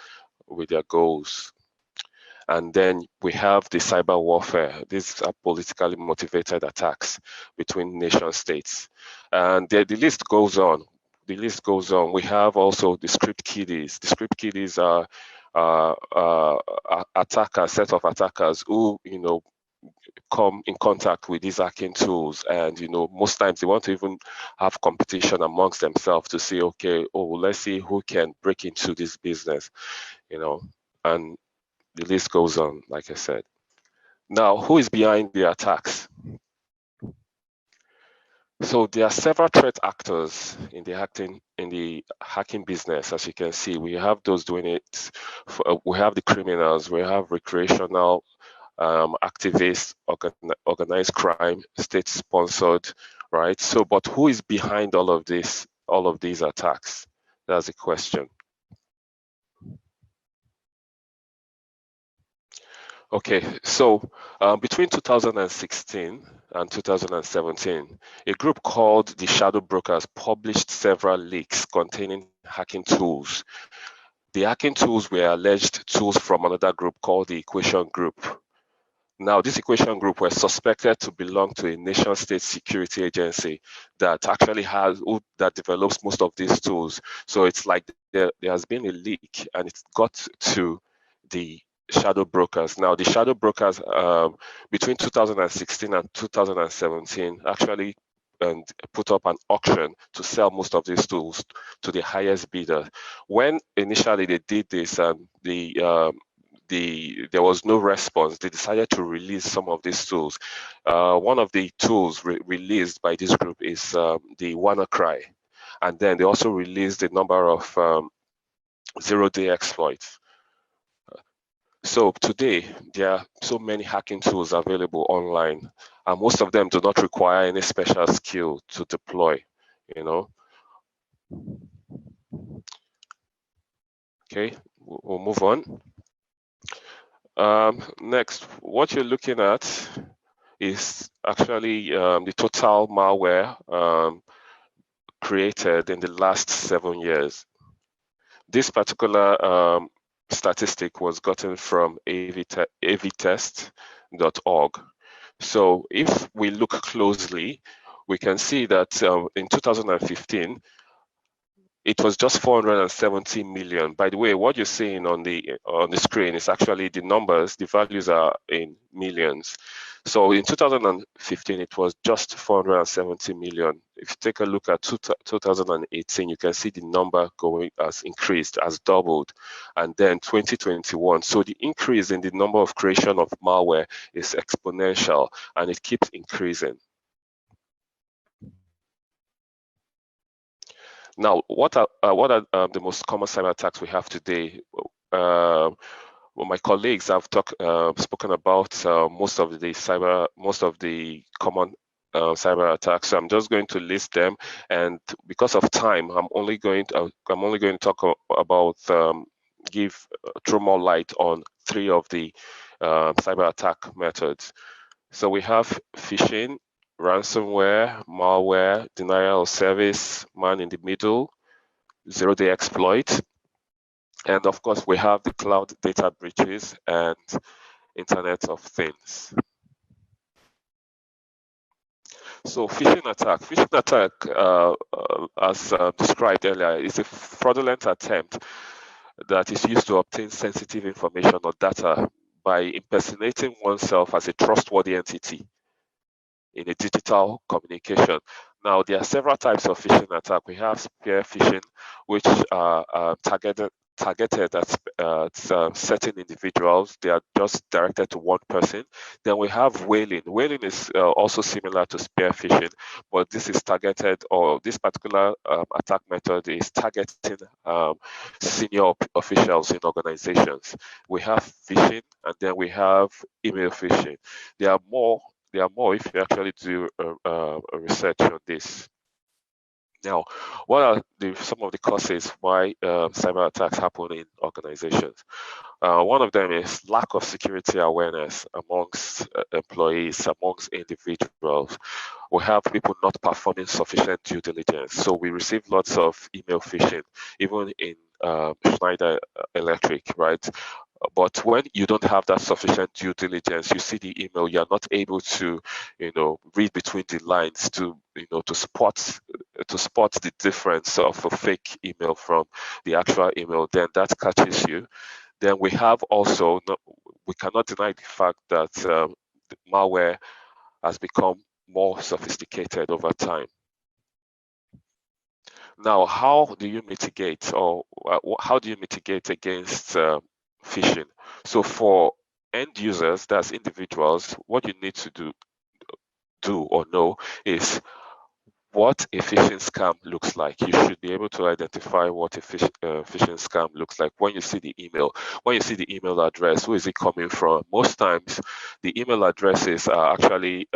goals. And then we have the cyber warfare. These are politically motivated attacks between nation states. And the list goes on. The list goes on. We have also the script kiddies. The script kiddies are set of attackers who, come in contact with these hacking tools, and most times they want to even have competition amongst themselves to say, okay, let's see who can break into this business, and the list goes on, like I said. Now, who is behind the attacks? So there are several threat actors in the hacking business. As you can see, we have those doing it. We have the criminals. We have recreational activists, organized crime, state-sponsored, right? So, but who is behind all of these attacks? That's the question. Okay, so between 2016 and 2017, a group called the Shadow Brokers published several leaks containing hacking tools. The hacking tools were alleged tools from another group called the Equation Group. Now, this Equation Group was suspected to belong to a nation-state security agency that actually that develops most of these tools. So it's like there has been a leak, and it's got to the Shadow Brokers. Now, the Shadow Brokers between 2016 and 2017 actually put up an auction to sell most of these tools to the highest bidder. When initially they did this, there was no response. They decided to release some of these tools. One of the tools released by this group is the WannaCry, and then they also released a number of zero-day exploits. So today, there are so many hacking tools available online, and most of them do not require any special skill to deploy, Okay, we'll move on. Next, what you're looking at is actually the total malware created in the last 7 years. This particular statistic was gotten from avtest.org. So if we look closely, we can see that in 2015, it was just 470 million. By the way, what you're seeing on the screen is actually the numbers. The values are in millions. So in 2015, it was just 470 million. If you take a look at 2018, you can see the number has increased, has doubled. And then 2021, so the increase in the number of creation of malware is exponential, and it keeps increasing. Now, what are the most common cyber attacks we have today? Well, my colleagues have spoken about most of the common cyber attacks. So I'm just going to list them, and because of time, I'm only going to talk about throw more light on 3 of the cyber attack methods. So we have phishing, ransomware, malware, denial of service, man in the middle, zero-day exploit. And of course, we have the cloud data breaches and Internet of Things. So phishing attack, as described earlier, is a fraudulent attempt that is used to obtain sensitive information or data by impersonating oneself as a trustworthy entity in a digital communication. Now, there are several types of phishing attack. We have spear phishing, which are targeted at certain individuals. They are just directed to one person. Then we have whaling. Whaling is also similar to spear phishing, but this is targeted, or this particular attack method is targeting senior officials in organizations. We have phishing, and then we have email phishing. There are more if you actually do a research on this. Now, what are some of the causes why cyber attacks happen in organizations? One of them is lack of security awareness amongst employees, amongst individuals. We have people not performing sufficient due diligence. So we receive lots of email phishing, even in Schneider Electric, right? But when you don't have that sufficient due diligence, you see the email, you're not able to, read between the lines to spot the difference of a fake email from the actual email. Then that catches you. Then we have also, we cannot deny the fact that the malware has become more sophisticated over time. Now, how do you mitigate, against phishing? So for end users, that's individuals, what you need to do or know is what a phishing scam looks like. You should be able to identify what a phishing scam looks like when you see the email. When you see the email address, who is it coming from? Most times, the email addresses are actually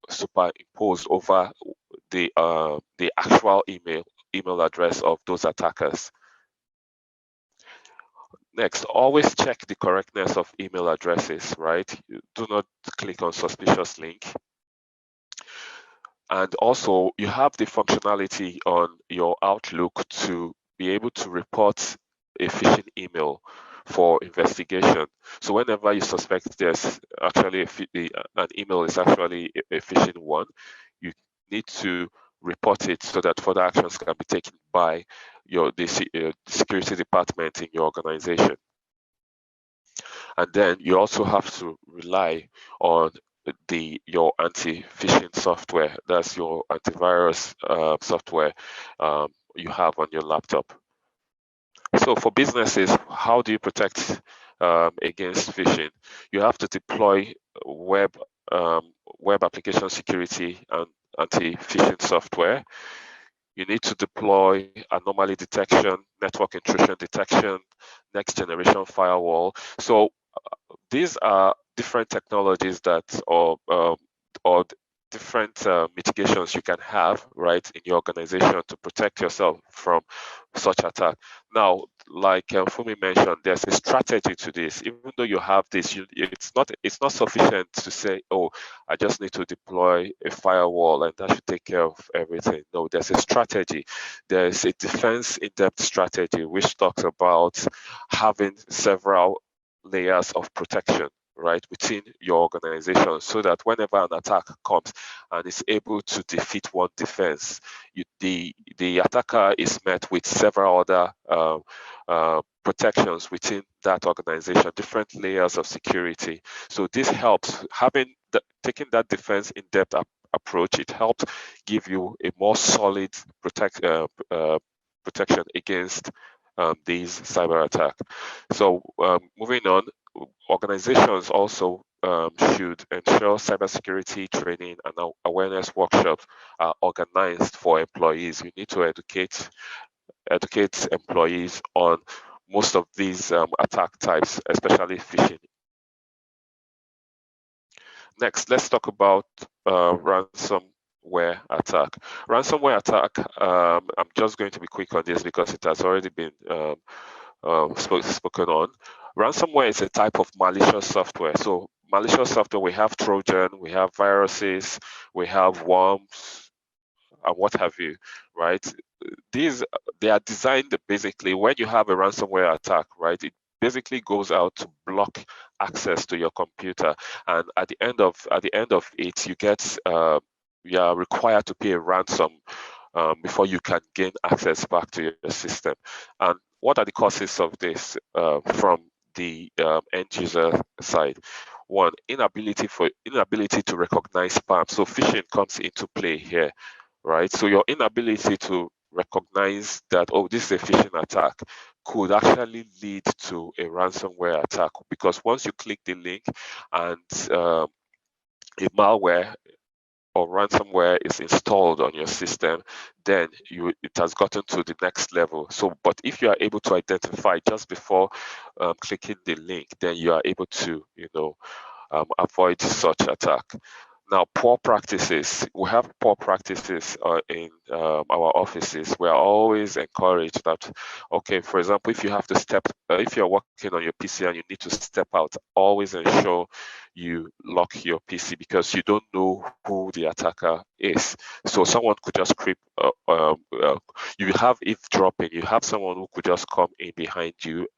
superimposed over the actual email address of those attackers. Next, always check the correctness of email addresses, right? Do not click on suspicious link. And also, you have the functionality on your Outlook to be able to report a phishing email for investigation. So whenever you suspect there's actually an email is actually a phishing one, you need to report it so that further actions can be taken by the security department in your organization. And then you also have to rely on your anti-phishing software. That's your antivirus software you have on your laptop. So for businesses, how do you protect against phishing? You have to deploy web application security and anti-phishing software. You need to deploy anomaly detection, network intrusion detection, next generation firewall. So these are different technologies or different mitigations you can have, right, in your organization to protect yourself from such attack. Now, like Fumi mentioned, there's a strategy to this. Even though you have this, it's not sufficient to say, oh, I just need to deploy a firewall and that should take care of everything. No, there's a strategy. There's a defense in-depth strategy which talks about having several layers of protection, right, within your organization, so that whenever an attack comes and is able to defeat one defense, the attacker is met with several other protections within that organization, different layers of security. So this helps, taking that defense in-depth approach, it helps give you a more solid protection against these cyber attacks. So moving on, organizations also should ensure cybersecurity training and awareness workshops are organized for employees. You need to educate employees on most of these attack types, especially phishing. Next, let's talk about ransomware attack. Ransomware attack, I'm just going to be quick on this because it has already been spoken on. Ransomware is a type of malicious software. So malicious software, we have Trojan, we have viruses, we have worms, and what have you, right? They are designed basically, when you have a ransomware attack, right, it basically goes out to block access to your computer, and at the end of it, you are required to pay a ransom before you can gain access back to your system. And what are the causes of this from the end user side? One, inability to recognize spam. So phishing comes into play here, right? So your inability to recognize that, oh, this is a phishing attack, could actually lead to a ransomware attack, because once you click the link and a malware or ransomware is installed on your system, then it has gotten to the next level. So, but if you are able to identify just before clicking the link, then you are able to, avoid such attack. Now, poor practices. We have poor practices in our offices. We are always encouraged that, okay, for example, if you have to if you're working on your PC and you need to step out, always ensure you lock your PC, because you don't know who the attacker is. So someone could just creep. You have eavesdropping. You have someone who could just come in behind you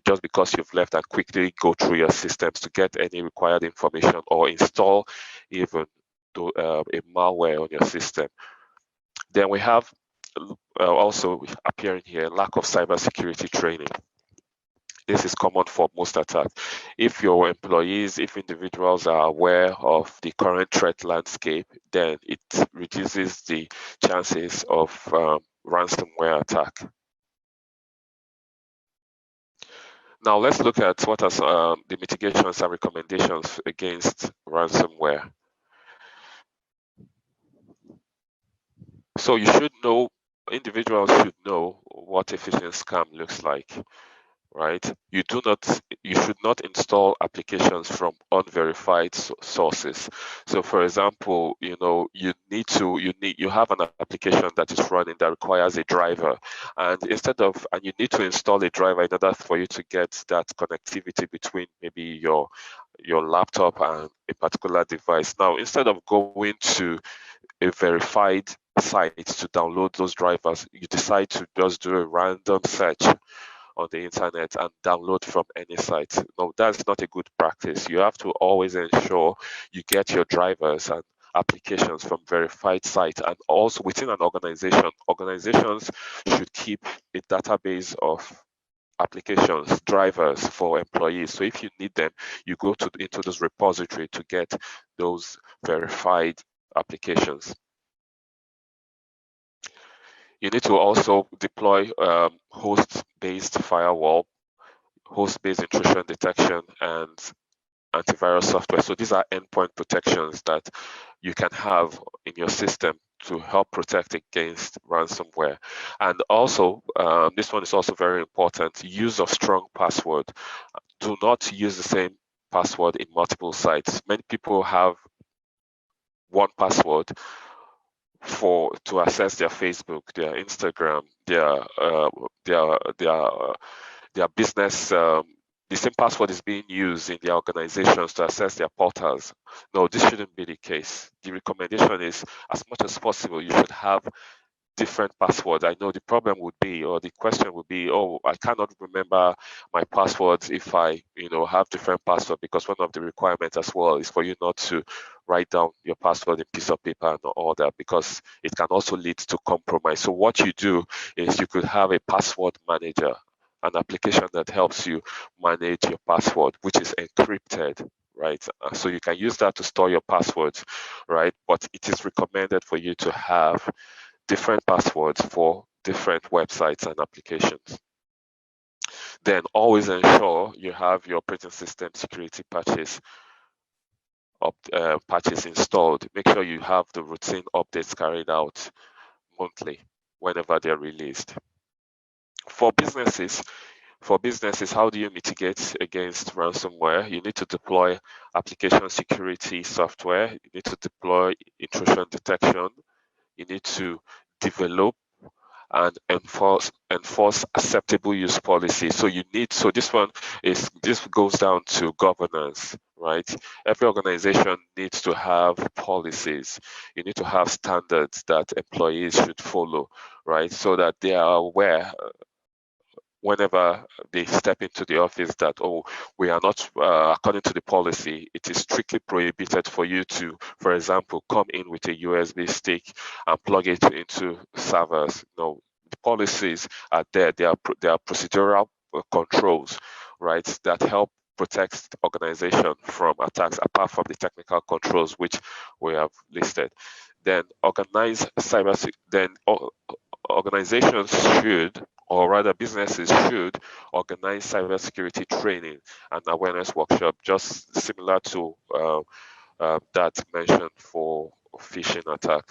just because you've left and quickly go through your systems to get any required information or install even a malware on your system. Then we have also appearing here, lack of cybersecurity training. This is common for most attacks. If your employees, if individuals are aware of the current threat landscape, then it reduces the chances of ransomware attack. Now let's look at what are the mitigations and recommendations against ransomware. So individuals should know what a phishing scam looks like, right? You should not install applications from unverified sources. So for example, you have an application that is running that requires a driver, and you need to install a driver in order for you to get that connectivity between maybe your laptop and a particular device. Now, instead of going to a verified site to download those drivers, you decide to just do a random search on the internet and download from any site. No, that's not a good practice. You have to always ensure you get your drivers and applications from verified sites. And also within an organization, organizations should keep a database of applications, drivers for employees. So if you need them, you go into this repository to get those verified applications. You need to also deploy host-based firewall, host-based intrusion detection, and antivirus software. So these are endpoint protections that you can have in your system to help protect against ransomware. And also, this one is also very important, use of strong password. Do not use the same password in multiple sites. Many people have one password to access their Facebook, their Instagram, their business. The same password is being used in their organizations to access their portals. No, this shouldn't be the case. The recommendation is, as much as possible, you should have different passwords. I know the problem would be, or the question would be, oh, I cannot remember my passwords if I, have different passwords, because one of the requirements as well is for you not to write down your password in piece of paper and all that, because it can also lead to compromise. So what you do is you could have a password manager, an application that helps you manage your password, which is encrypted, right? So you can use that to store your passwords, right? But it is recommended for you to have different passwords for different websites and applications. Then always ensure you have your operating system security patches installed. Make sure you have the routine updates carried out monthly whenever they're released. For businesses, how do you mitigate against ransomware? You need to deploy application security software. You need to deploy intrusion detection. You need to develop and enforce acceptable use policy. So this goes down to governance, right? Every organization needs to have policies. You need to have standards that employees should follow, right? So that they are aware whenever they step into the office that, oh, we are not, according to the policy, it is strictly prohibited for you to, for example, come in with a USB stick and plug it into servers. No, the policies are there. They are procedural controls, right, that help protect the organization from attacks, apart from the technical controls which we have listed. Then organizations should, or rather businesses should, organize cybersecurity training and awareness workshop, just similar to that mentioned for phishing attack.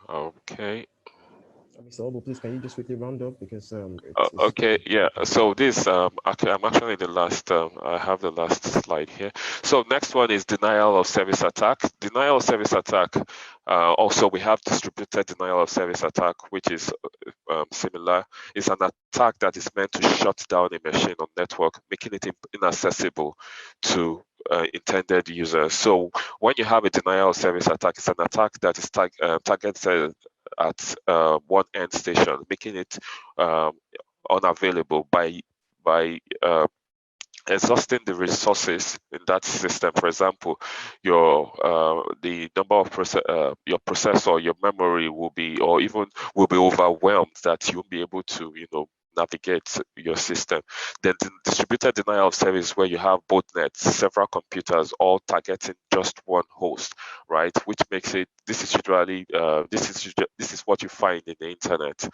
Okay. Mr. Obo, please, can you just quickly round up, because okay, yeah. So this I'm actually in the last. I have the last slide here. So next one is denial of service attack. Denial of service attack. Also, we have distributed denial of service attack, which is similar. It's an attack that is meant to shut down a machine or network, making it inaccessible to intended users. So when you have a denial of service attack, it's an attack that is targeted at one end station, making it unavailable by exhausting the resources in that system. For example, the number of your processor, your memory will be overwhelmed, that you won't be able to navigate your system. Then the distributed denial of service, where you have both nets, several computers, all targeting just one host, right? Which makes it, this is what you find in the internet.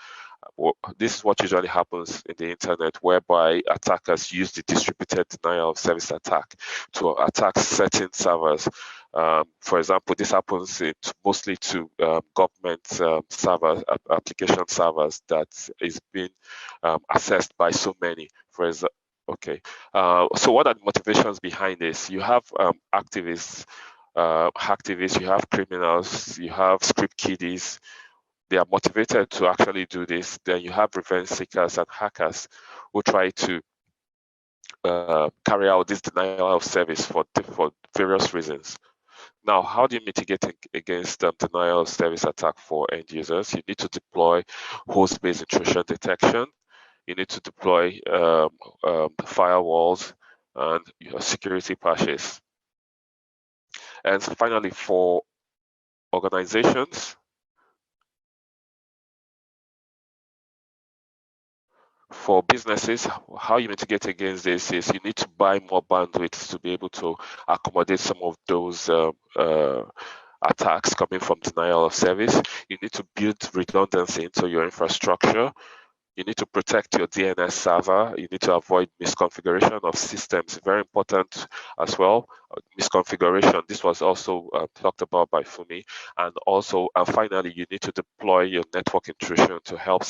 This is what usually happens in the internet, whereby attackers use the distributed denial of service attack to attack certain servers. For example, this happens mostly to government servers, application servers that is being accessed by so many. For example, okay. So what are the motivations behind this? You have activists, you have criminals, you have script kiddies. They are motivated to actually do this. Then you have revenge seekers and hackers who try to carry out this denial of service for various reasons. Now, how do you mitigate against denial of service attack for end users? You need to deploy host-based intrusion detection. You need to deploy firewalls and security patches. And finally, for organizations, for businesses, how you mitigate against this is you need to buy more bandwidth to be able to accommodate some of those attacks coming from denial of service. You need to build redundancy into your infrastructure. You need to protect your DNS server. You need to avoid misconfiguration of systems. Very important as well. Misconfiguration. This was also talked about by Fumi. And also, finally, you need to deploy your network intrusion to help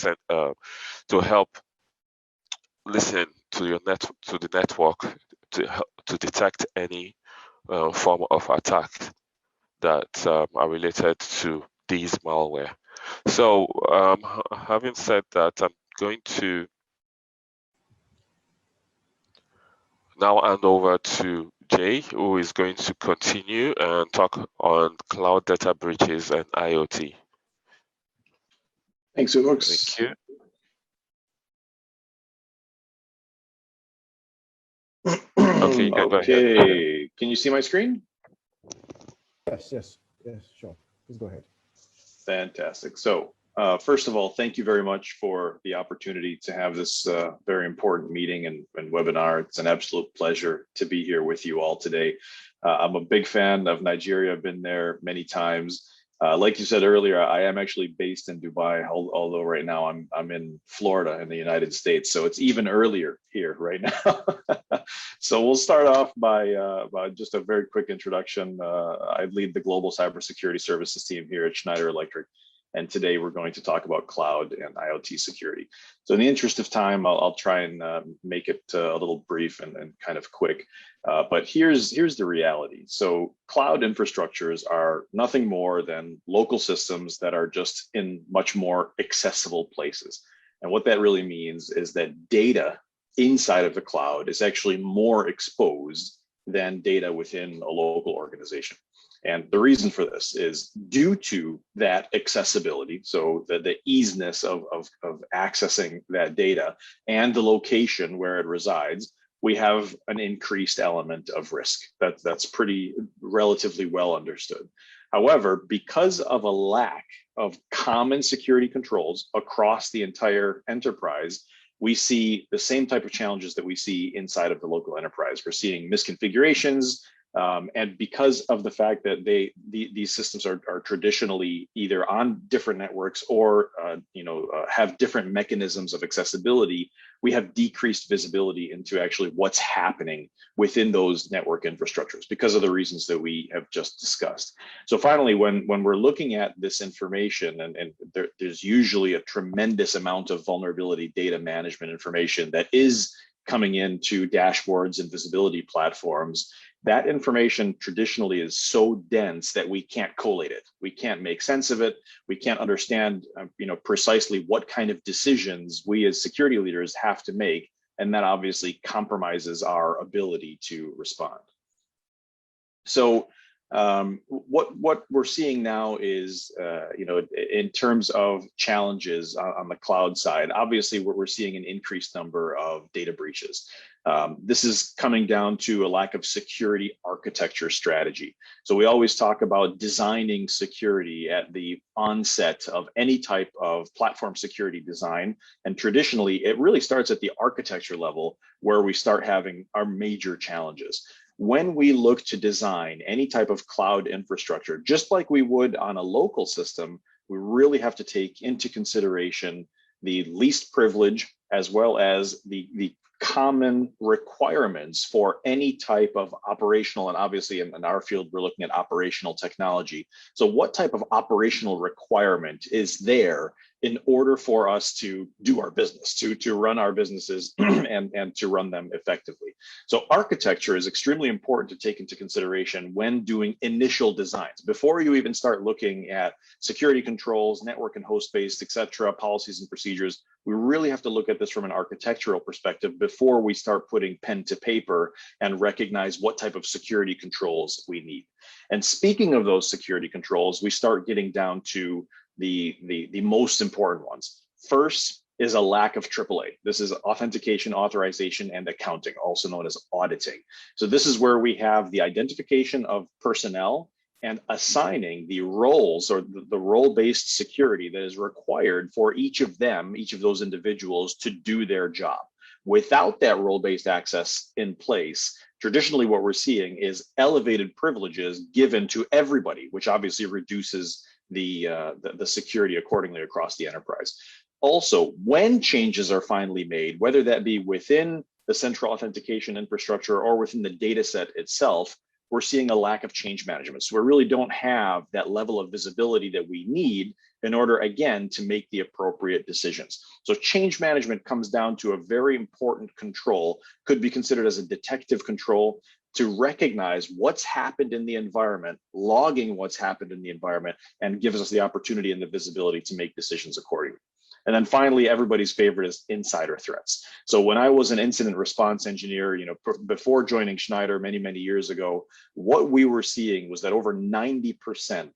listen to the network to detect any form of attack that are related to these malware. So having said that, I'm going to now hand over to Jay, who is going to continue and talk on cloud data breaches and IoT. Thanks, Ux. Thank you. Okay, you can go ahead. Okay, can you see my screen? Yes, sure. Please go ahead. Fantastic. So first of all, thank you very much for the opportunity to have this very important meeting and webinar. It's an absolute pleasure to be here with you all today. I'm a big fan of Nigeria. I've been there many times. Like you said earlier, I am actually based in Dubai, although right now I'm in Florida in the United States. So it's even earlier here right now. So we'll start off by just a very quick introduction. I lead the global cybersecurity services team here at Schneider Electric. And today we're going to talk about cloud and IoT security. So in the interest of time, I'll try and make it a little brief and kind of quick. But here's the reality. So cloud infrastructures are nothing more than local systems that are just in much more accessible places. And what that really means is that data inside of the cloud is actually more exposed than data within a local organization. And the reason for this is due to that accessibility, so the easiness of accessing that data and the location where it resides, we have an increased element of risk. That's pretty relatively well understood. However, because of a lack of common security controls across the entire enterprise, we see the same type of challenges that we see inside of the local enterprise. We're seeing misconfigurations, and because of the fact that these systems are traditionally either on different networks or have different mechanisms of accessibility, we have decreased visibility into actually what's happening within those network infrastructures because of the reasons that we have just discussed. So finally, when we're looking at this information, and there's usually a tremendous amount of vulnerability data management information that is coming into dashboards and visibility platforms, that information traditionally is so dense that we can't collate it. We can't make sense of it. We can't understand, precisely what kind of decisions we as security leaders have to make, and that obviously compromises our ability to respond. So what we're seeing now is, in terms of challenges on the cloud side, obviously we're seeing an increased number of data breaches. This is coming down to a lack of security architecture strategy. So we always talk about designing security at the onset of any type of platform security design. And traditionally, it really starts at the architecture level where we start having our major challenges. When we look to design any type of cloud infrastructure, just like we would on a local system, we really have to take into consideration the least privilege as well as the common requirements for any type of operational, and obviously in our field, we're looking at operational technology. So what type of operational requirement is there in order for us to do our business, to run our businesses and to run them effectively? So architecture is extremely important to take into consideration when doing initial designs. Before you even start looking at security controls, network and host-based, et cetera, policies and procedures, we really have to look at this from an architectural perspective before we start putting pen to paper and recognize what type of security controls we need. And speaking of those security controls, we start getting down to the most important ones. First is a lack of AAA. This is authentication, authorization, and accounting, also known as auditing. So this is where we have the identification of personnel and assigning the roles or the role-based security that is required for each of them, each of those individuals, to do their job. Without that role-based access in place, traditionally what we're seeing is elevated privileges given to everybody, which obviously reduces the security accordingly across the enterprise. Also, when changes are finally made, whether that be within the central authentication infrastructure or within the data set itself, we're seeing a lack of change management. So we really don't have that level of visibility that we need in order, again, to make the appropriate decisions. So change management comes down to a very important control, could be considered as a detective control, to recognize what's happened in the environment, logging what's happened in the environment, and gives us the opportunity and the visibility to make decisions accordingly. And then finally, everybody's favorite is insider threats. So when I was an incident response engineer, before joining Schneider many years ago, what we were seeing was that over 90%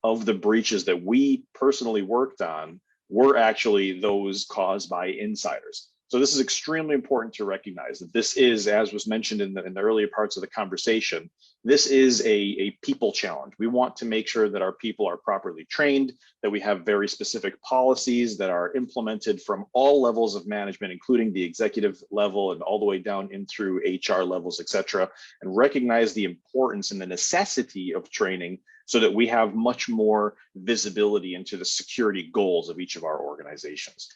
of the breaches that we personally worked on were actually those caused by insiders. So this is extremely important to recognize that this is, as was mentioned in the earlier parts of the conversation, this is a people challenge. We want to make sure that our people are properly trained, that we have very specific policies that are implemented from all levels of management, including the executive level and all the way down in through HR levels, et cetera, and recognize the importance and the necessity of training so that we have much more visibility into the security goals of each of our organizations.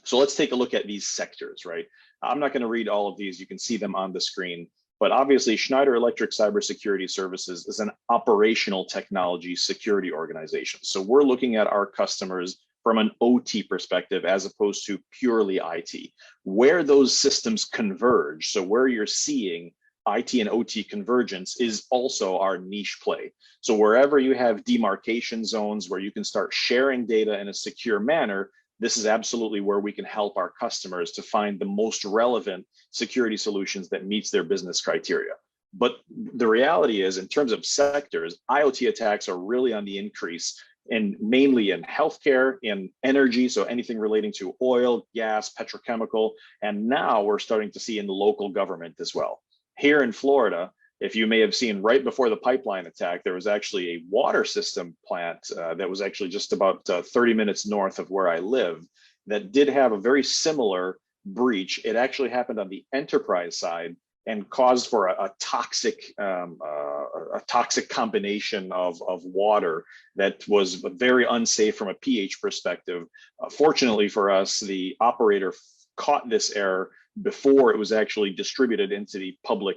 So let's take a look at these sectors, right? I'm not going to read all of these. You can see them on the screen. But obviously, Schneider Electric Cybersecurity Services is an operational technology security organization. So we're looking at our customers from an OT perspective as opposed to purely IT. Where those systems converge, so where you're seeing IT and OT convergence is also our niche play. So wherever you have demarcation zones where you can start sharing data in a secure manner, this is absolutely where we can help our customers to find the most relevant security solutions that meets their business criteria. But the reality is, in terms of sectors, IoT attacks are really on the increase, and mainly in healthcare, in energy, so anything relating to oil, gas, petrochemical, and now we're starting to see in the local government as well. Here in Florida, if you may have seen right before the pipeline attack, there was actually a water system plant that was actually just about 30 minutes north of where I live that did have a very similar breach. It actually happened on the enterprise side and caused for a toxic combination of water that was very unsafe from a pH perspective. Fortunately for us, the operator caught this error before it was actually distributed into the public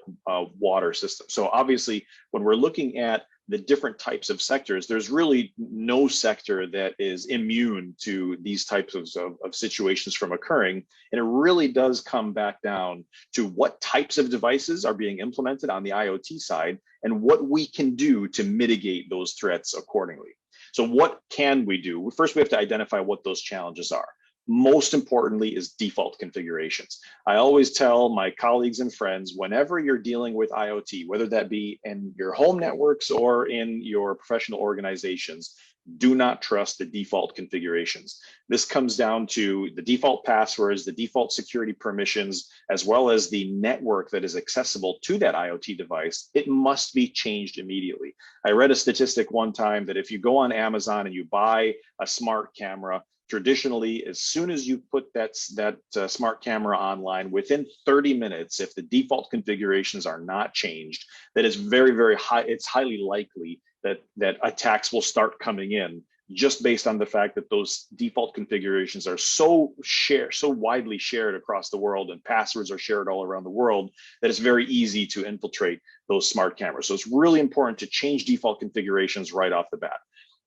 water system. So obviously, when we're looking at the different types of sectors, there's really no sector that is immune to these types of situations from occurring. And it really does come back down to what types of devices are being implemented on the IoT side and what we can do to mitigate those threats accordingly. So what can we do? First, we have to identify what those challenges are. Most importantly is default configurations. I always tell my colleagues and friends, whenever you're dealing with IoT, whether that be in your home networks or in your professional organizations, do not trust the default configurations. This comes down to the default passwords, the default security permissions, as well as the network that is accessible to that IoT device. It must be changed immediately. I read a statistic one time that if you go on Amazon and you buy a smart camera, traditionally, as soon as you put that smart camera online, within 30 minutes, if the default configurations are not changed, that is very high. It's highly likely that attacks will start coming in just based on the fact that those default configurations are so widely shared across the world, and passwords are shared all around the world, that it's very easy to infiltrate those smart cameras. So it's really important to change default configurations right off the bat.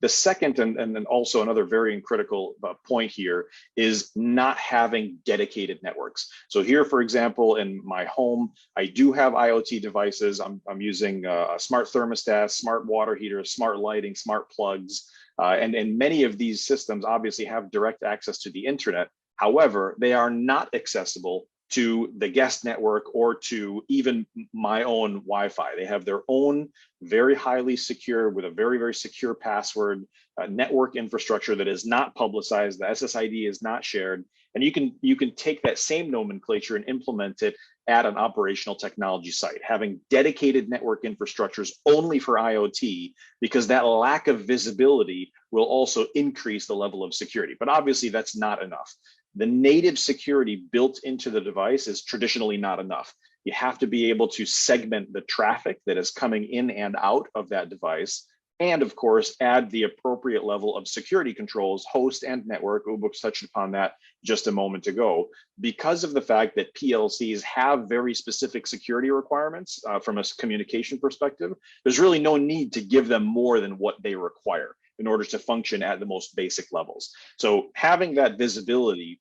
The second, and then also another very critical point here, is not having dedicated networks. So here, for example, in my home, I do have IoT devices. I'm using a smart thermostat, smart water heater, smart lighting, smart plugs, and many of these systems obviously have direct access to the internet. However, they are not accessible to the guest network or to even my own Wi-Fi. They have their own very highly secure, with a very secure password, network infrastructure that is not publicized. The SSID is not shared. And you can take that same nomenclature and implement it at an operational technology site, having dedicated network infrastructures only for IoT, because that lack of visibility will also increase the level of security. But obviously that's not enough. The native security built into the device is traditionally not enough. You have to be able to segment the traffic that is coming in and out of that device, and of course, add the appropriate level of security controls, host and network. Ubux touched upon that just a moment ago. Because of the fact that PLCs have very specific security requirements from a communication perspective, there's really no need to give them more than what they require in order to function at the most basic levels. So having that visibility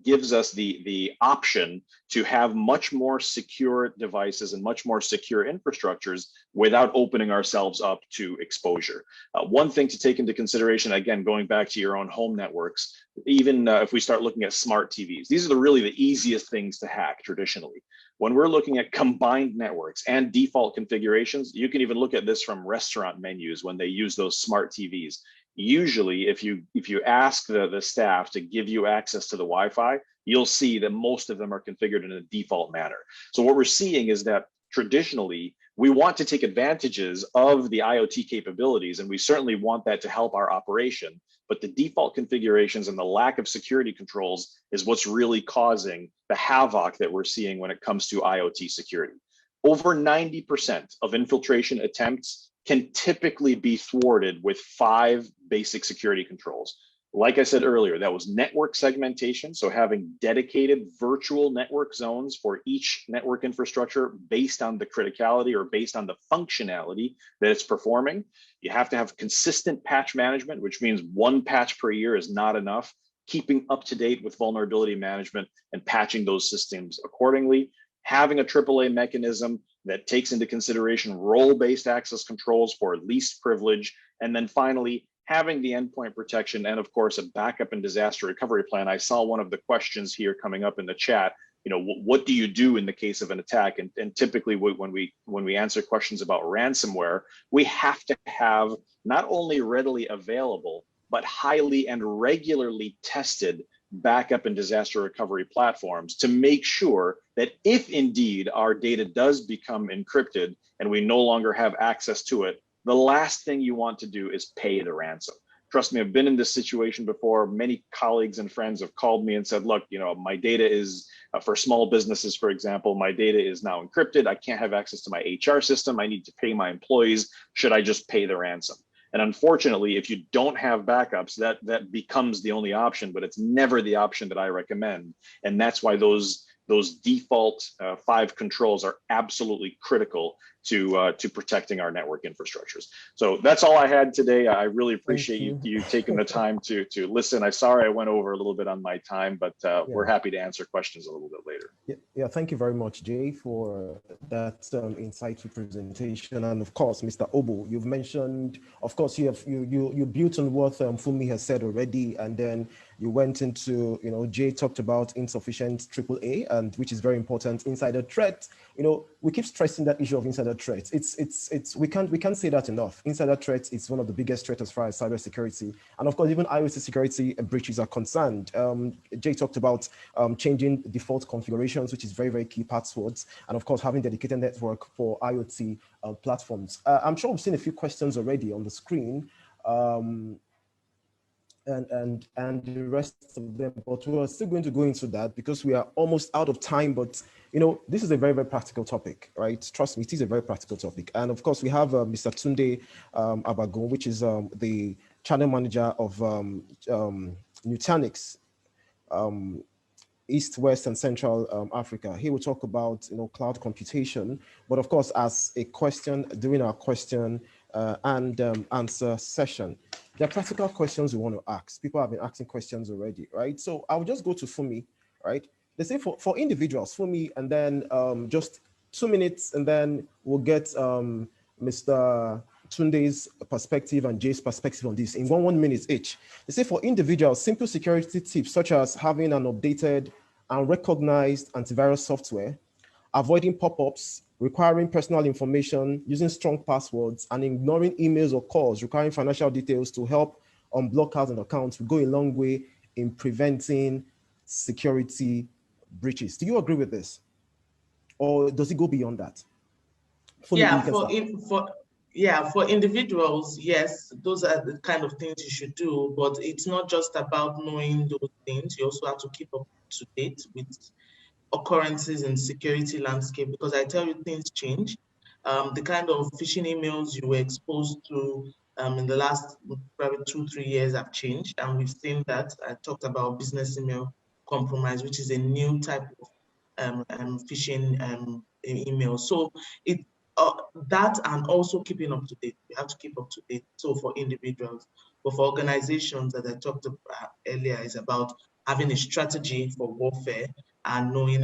gives us the option to have much more secure devices and much more secure infrastructures without opening ourselves up to exposure. One thing to take into consideration, again, going back to your own home networks, even if we start looking at smart TVs, these are really the easiest things to hack traditionally. When we're looking at combined networks and default configurations, you can even look at this from restaurant menus when they use those smart TVs. Usually, if you ask the staff to give you access to the Wi-Fi, you'll see that most of them are configured in a default manner. So what we're seeing is that traditionally, we want to take advantages of the IoT capabilities, and we certainly want that to help our operation. But the default configurations and the lack of security controls is what's really causing the havoc that we're seeing when it comes to IoT security. Over 90% of infiltration attempts can typically be thwarted with 5 basic security controls. Like I said earlier, that was network segmentation, so having dedicated virtual network zones for each network infrastructure based on the criticality or based on the functionality that it's performing. You have to have consistent patch management, which means 1 patch per year is not enough, keeping up to date with vulnerability management and patching those systems accordingly. Having a AAA mechanism that takes into consideration role-based access controls for least privilege, and then finally, having the endpoint protection and of course a backup and disaster recovery plan. I saw one of the questions here coming up in the chat. You know, what do you do in the case of an attack? And typically when we answer questions about ransomware, we have to have not only readily available, but highly and regularly tested backup and disaster recovery platforms to make sure that if indeed our data does become encrypted and we no longer have access to it, the last thing you want to do is pay the ransom. Trust me, I've been in this situation before. Many colleagues and friends have called me and said, look, you know, my data is, for small businesses, for example, my data is now encrypted. I can't have access to my HR system. I need to pay my employees. Should I just pay the ransom? And unfortunately, if you don't have backups, that becomes the only option, but it's never the option that I recommend. And that's why those default 5 controls are absolutely critical to protecting our network infrastructures. So that's all I had today. I really appreciate you taking the time to listen. I'm sorry I went over a little bit on my time, but we're happy to answer questions a little bit later. Yeah, thank you very much, Jay, for that insightful presentation. And of course, Mr. Obo, you've mentioned, of course, you built on what Fumi has said already, and then you went into, you know, Jay talked about insufficient AAA, and which is very important. Insider threat, you know, we keep stressing that issue of insider threats. We can't say that enough. Insider threats is one of the biggest threats as far as cybersecurity, and of course, even IoT security breaches are concerned. Jay talked about changing default configurations, which is very, very key, passwords, and of course, having dedicated network for IoT platforms. I'm sure we've seen a few questions already on the screen. And the rest of them, but we're still going to go into that because we are almost out of time. But you know, this is a very, very practical topic, right? Trust me, it is a very practical topic. And of course, we have Mr. Tunde Abagon, which is the channel manager of Nutanix, East, West, and Central Africa. He will talk about, you know, cloud computation, but of course, as a question during our question and answer session. There are practical questions we want to ask. People have been asking questions already, right? So I'll just go to Fumi, right? They say for individuals, Fumi, and then just 2 minutes, and then we'll get Mr. Tunde's perspective and Jay's perspective on this in 1 minute each. They say for individuals, simple security tips such as having an updated and recognized antivirus software, avoiding pop-ups, requiring personal information, using strong passwords, and ignoring emails or calls requiring financial details to help unblock out an account will go a long way in preventing security breaches. Do you agree with this? Or does it go beyond that? For individuals, yes, those are the kind of things you should do, but it's not just about knowing those things. You also have to keep up to date with occurrences in security landscape, because I tell you, things change. The kind of phishing emails you were exposed to in the last probably 2-3 years have changed, and we've seen that. I talked about business email compromise, which is a new type of phishing email. So that, and also keeping up to date. You have to keep up to date. So for individuals, but for organizations that I talked about earlier, is about having a strategy for warfare and knowing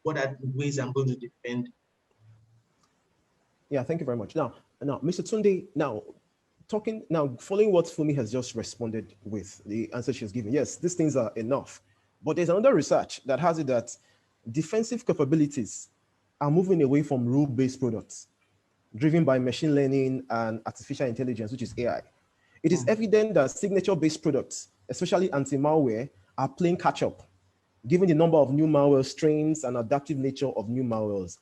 what are the ways I'm going to defend. Yeah, thank you very much. Now, Mr. Tunde, following what Fumi has just responded with, the answer she's given, yes, these things are enough. But there's another research that has it that defensive capabilities are moving away from rule-based products driven by machine learning and artificial intelligence, which is AI. It is evident that signature-based products, especially anti-malware, are playing catch-up, given the number of new malware strains and adaptive nature of new malwares.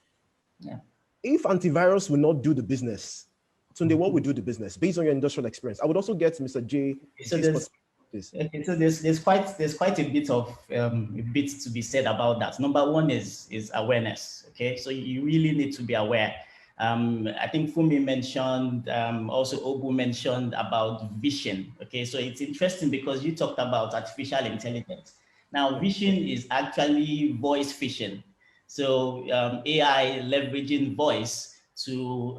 Yeah. If antivirus will not do the business, Tunde, what will do the business based on your industrial experience? I would also get Mr. J. So there's quite a bit to be said about that. Number one is awareness. Okay, so you really need to be aware. I think Fumi mentioned, also Obu mentioned about vision. Okay, so it's interesting because you talked about artificial intelligence. Now, vision is actually voice phishing. So AI leveraging voice to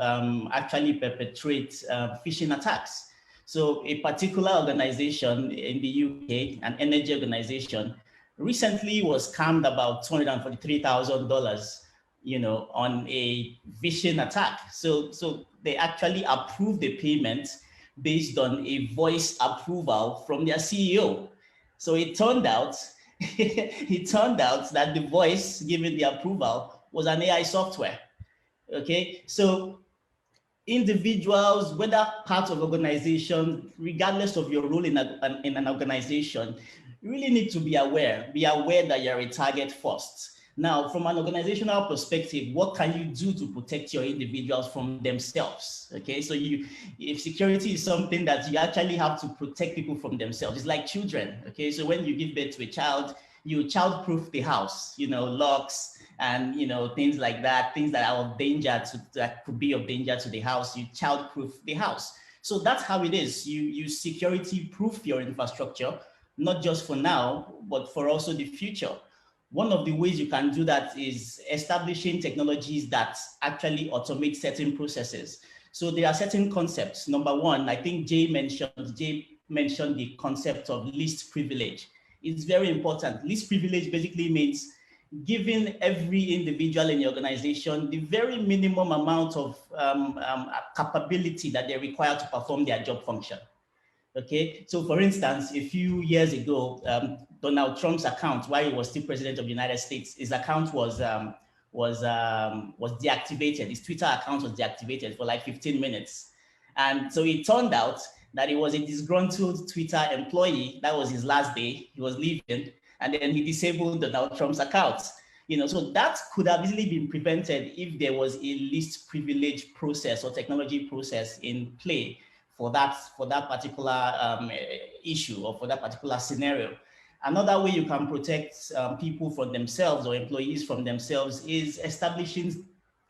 actually perpetrate phishing attacks. So a particular organization in the UK, an energy organization, recently was scammed about $243,000, on a phishing attack. So they actually approved the payment based on a voice approval from their CEO. So it turned out that the voice giving the approval was an AI software. Okay, so individuals, whether part of organization, regardless of your role in an organization, you really need to be aware that you're a target first. Now, from an organizational perspective, what can you do to protect your individuals from themselves? Okay, so if security is something that you actually have to protect people from themselves, it's like children. Okay, so when you give birth to a child, you child-proof the house, locks and things like that, things that are of danger that could be of danger to the house, you child-proof the house. So that's how it is. You security-proof your infrastructure, not just for now, but for also the future. One of the ways you can do that is establishing technologies that actually automate certain processes. So there are certain concepts. Number one, I think Jay mentioned the concept of least privilege. It's very important. Least privilege basically means giving every individual in the organization the very minimum amount of capability that they require to perform their job function. Okay, so for instance, a few years ago, Donald Trump's account, while he was still president of the United States, his account was deactivated. His Twitter account was deactivated for like 15 minutes. And so it turned out that he was a disgruntled Twitter employee. That was his last day. He was leaving, and then he disabled Donald Trump's account. So that could have easily been prevented if there was a least privilege process or technology process in play for that particular issue or for that particular scenario. Another way you can protect people from themselves or employees from themselves is establishing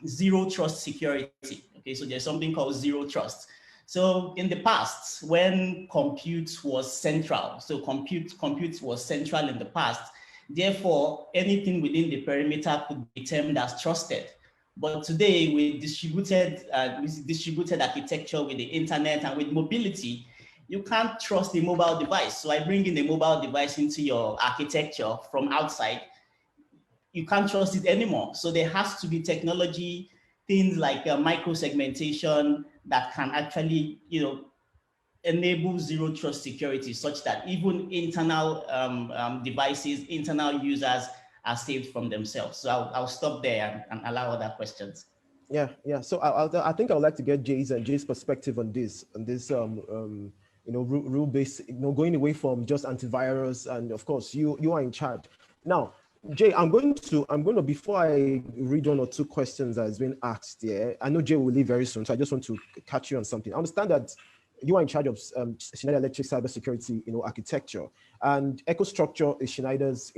zero trust security. Okay, so there's something called zero trust. So in the past, when compute was central, so compute was central in the past, therefore anything within the perimeter could be termed as trusted. But today, with distributed architecture, with the internet and with mobility, you can't trust a mobile device. So I bring in a mobile device into your architecture from outside. You can't trust it anymore. So there has to be technology, things like micro-segmentation that can actually, enable zero trust security such that even internal devices, internal users are saved from themselves. So I'll stop there and allow other questions. Yeah. So I think I would like to get Jay's perspective on this rule-based, going away from just antivirus, and of course you are in charge. Now, Jay, I'm going to before I read one or two questions that has been asked here. I know Jay will leave very soon, so I just want to catch you on something. I understand that you are in charge of Schneider Electric cybersecurity, architecture, and EcoStructure is Schneider's,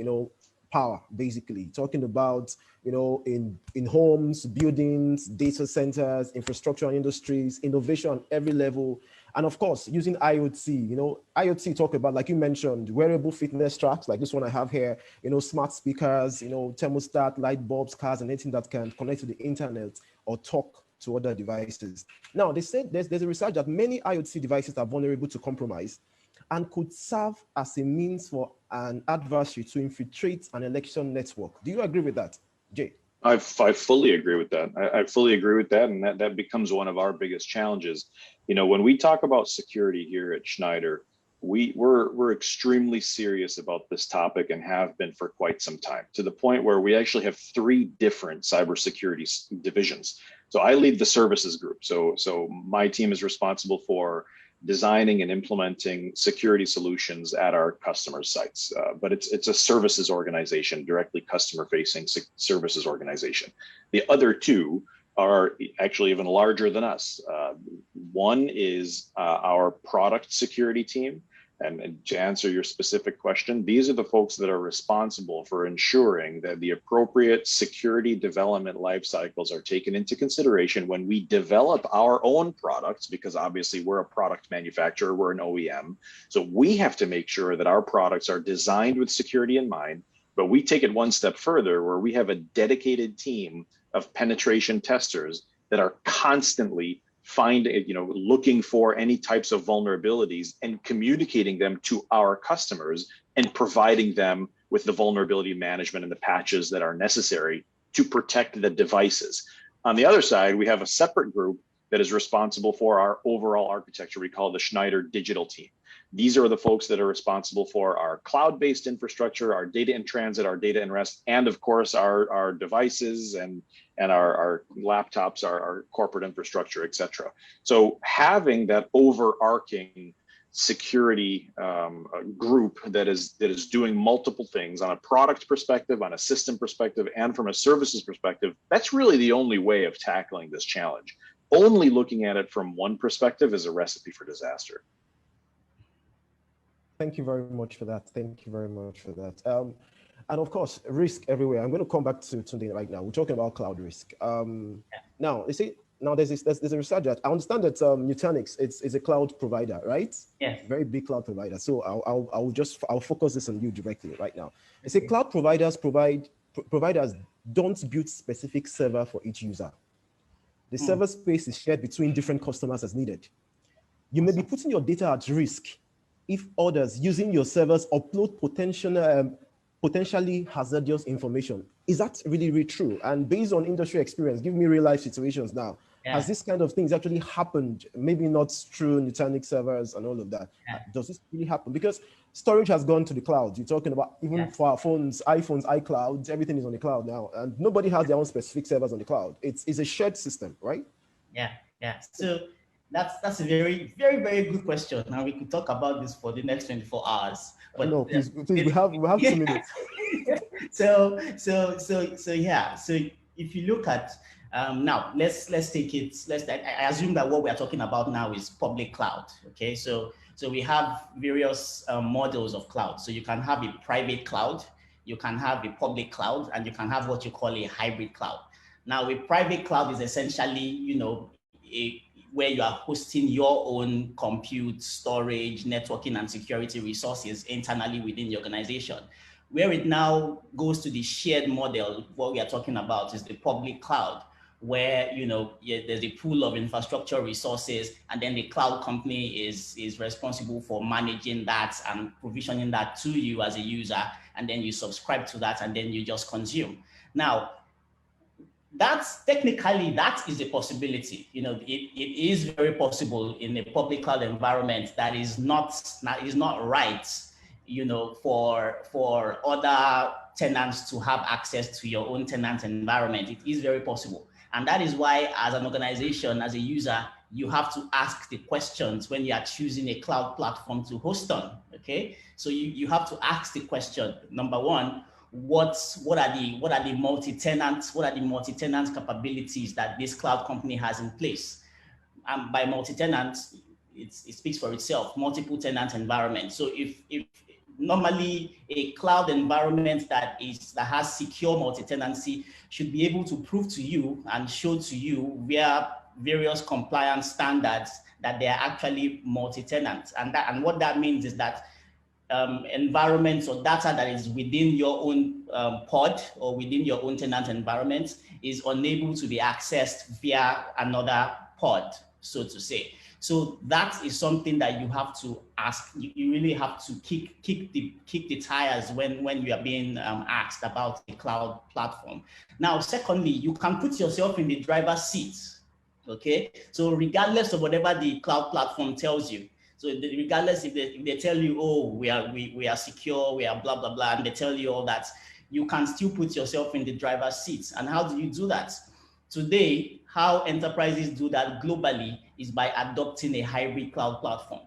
power, basically talking about, in homes, buildings, data centers, infrastructure industries, innovation on every level. And of course, using IoT, IoT talk about, like you mentioned, wearable fitness tracks, like this one I have here, smart speakers, thermostat, light bulbs, cars, and anything that can connect to the internet or talk to other devices. Now, they said there's a research that many IoT devices are vulnerable to compromise, and could serve as a means for an adversary to infiltrate an election network. Do you agree with that, Jay? I fully agree with that. I fully agree with that, and that becomes one of our biggest challenges. You know, when we talk about security here at Schneider, we're extremely serious about this topic and have been for quite some time, to the point where we actually have 3 different cybersecurity divisions. So I lead the services group. So my team is responsible for designing and implementing security solutions at our customer sites. But it's a services organization, directly customer-facing services organization. The other 2 are actually even larger than us. One is our product security team. And to answer your specific question, these are the folks that are responsible for ensuring that the appropriate security development life cycles are taken into consideration when we develop our own products, because obviously we're a product manufacturer, we're an OEM. So we have to make sure that our products are designed with security in mind, but we take it one step further, where we have a dedicated team of penetration testers that are constantly looking for any types of vulnerabilities and communicating them to our customers and providing them with the vulnerability management and the patches that are necessary to protect the devices. On the other side, we have a separate group that is responsible for our overall architecture. We call it the Schneider Digital Team. These are the folks that are responsible for our cloud-based infrastructure, our data in transit, our data in rest, and of course our devices and our laptops, our corporate infrastructure, et cetera. So having that overarching security group that is doing multiple things on a product perspective, on a system perspective, and from a services perspective, that's really the only way of tackling this challenge. Only looking at it from one perspective is a recipe for disaster. Thank you very much for that. Thank you very much for that. And of course, risk everywhere. I'm going to come back to Tunde right now. We're talking about cloud risk. Now, you see, there's a research that I understand that Nutanix is a cloud provider, right? Yes. Very big cloud provider. So I'll focus this on you directly right now. I say cloud providers don't build specific server for each user. The server space is shared between different customers as needed. You may be putting your data at risk if others using your servers upload potentially hazardous information. Is that really true? And based on industry experience, give me real life situations now. Yeah. Has this kind of things actually happened? Maybe not through Nutanix servers and all of that. Yeah. Does this really happen? Because storage has gone to the cloud. You're talking about even for our phones, iPhones, iCloud, everything is on the cloud now. And nobody has their own specific servers on the cloud. It's a shared system, right? Yeah. So that's a very, very, very good question. Now we could talk about this for the next 24 hours. But no, please, we have 2 minutes. So yeah. So if you look at now, let's take it. I assume that what we are talking about now is public cloud. Okay, so we have various models of cloud. So you can have a private cloud, you can have a public cloud, and you can have what you call a hybrid cloud. Now, a private cloud is essentially, where you are hosting your own compute, storage, networking, and security resources internally within the organization. Where it now goes to the shared model, what we are talking about is the public cloud, where there's a pool of infrastructure resources, and then the cloud company is responsible for managing that and provisioning that to you as a user, and then you subscribe to that, and then you just consume. Now, that is a possibility. It is very possible in a public cloud environment that is not right, for other tenants to have access to your own tenant environment. It is very possible. And that is why, as an organization, as a user, you have to ask the questions when you are choosing a cloud platform to host on. Okay, so you have to ask the question. Number one, what are the multi-tenant capabilities that this cloud company has in place? And by multi-tenant, it speaks for itself, multiple tenant environment. So if normally a cloud environment that has secure multi-tenancy should be able to prove to you and show to you via various compliance standards that they are actually multi-tenant. And what that means is that environments or data that is within your own pod or within your own tenant environment is unable to be accessed via another pod, so to say. So that is something that you have to ask. You really have to kick the tires when you are being asked about the cloud platform. Now, secondly, you can put yourself in the driver's seat. Okay, so regardless of whatever the cloud platform tells you, so regardless if they tell you, oh, we are secure, we are blah blah blah, and they tell you all that, you can still put yourself in the driver's seat. And how do you do that? Today, how enterprises do that globally is by adopting a hybrid cloud platform.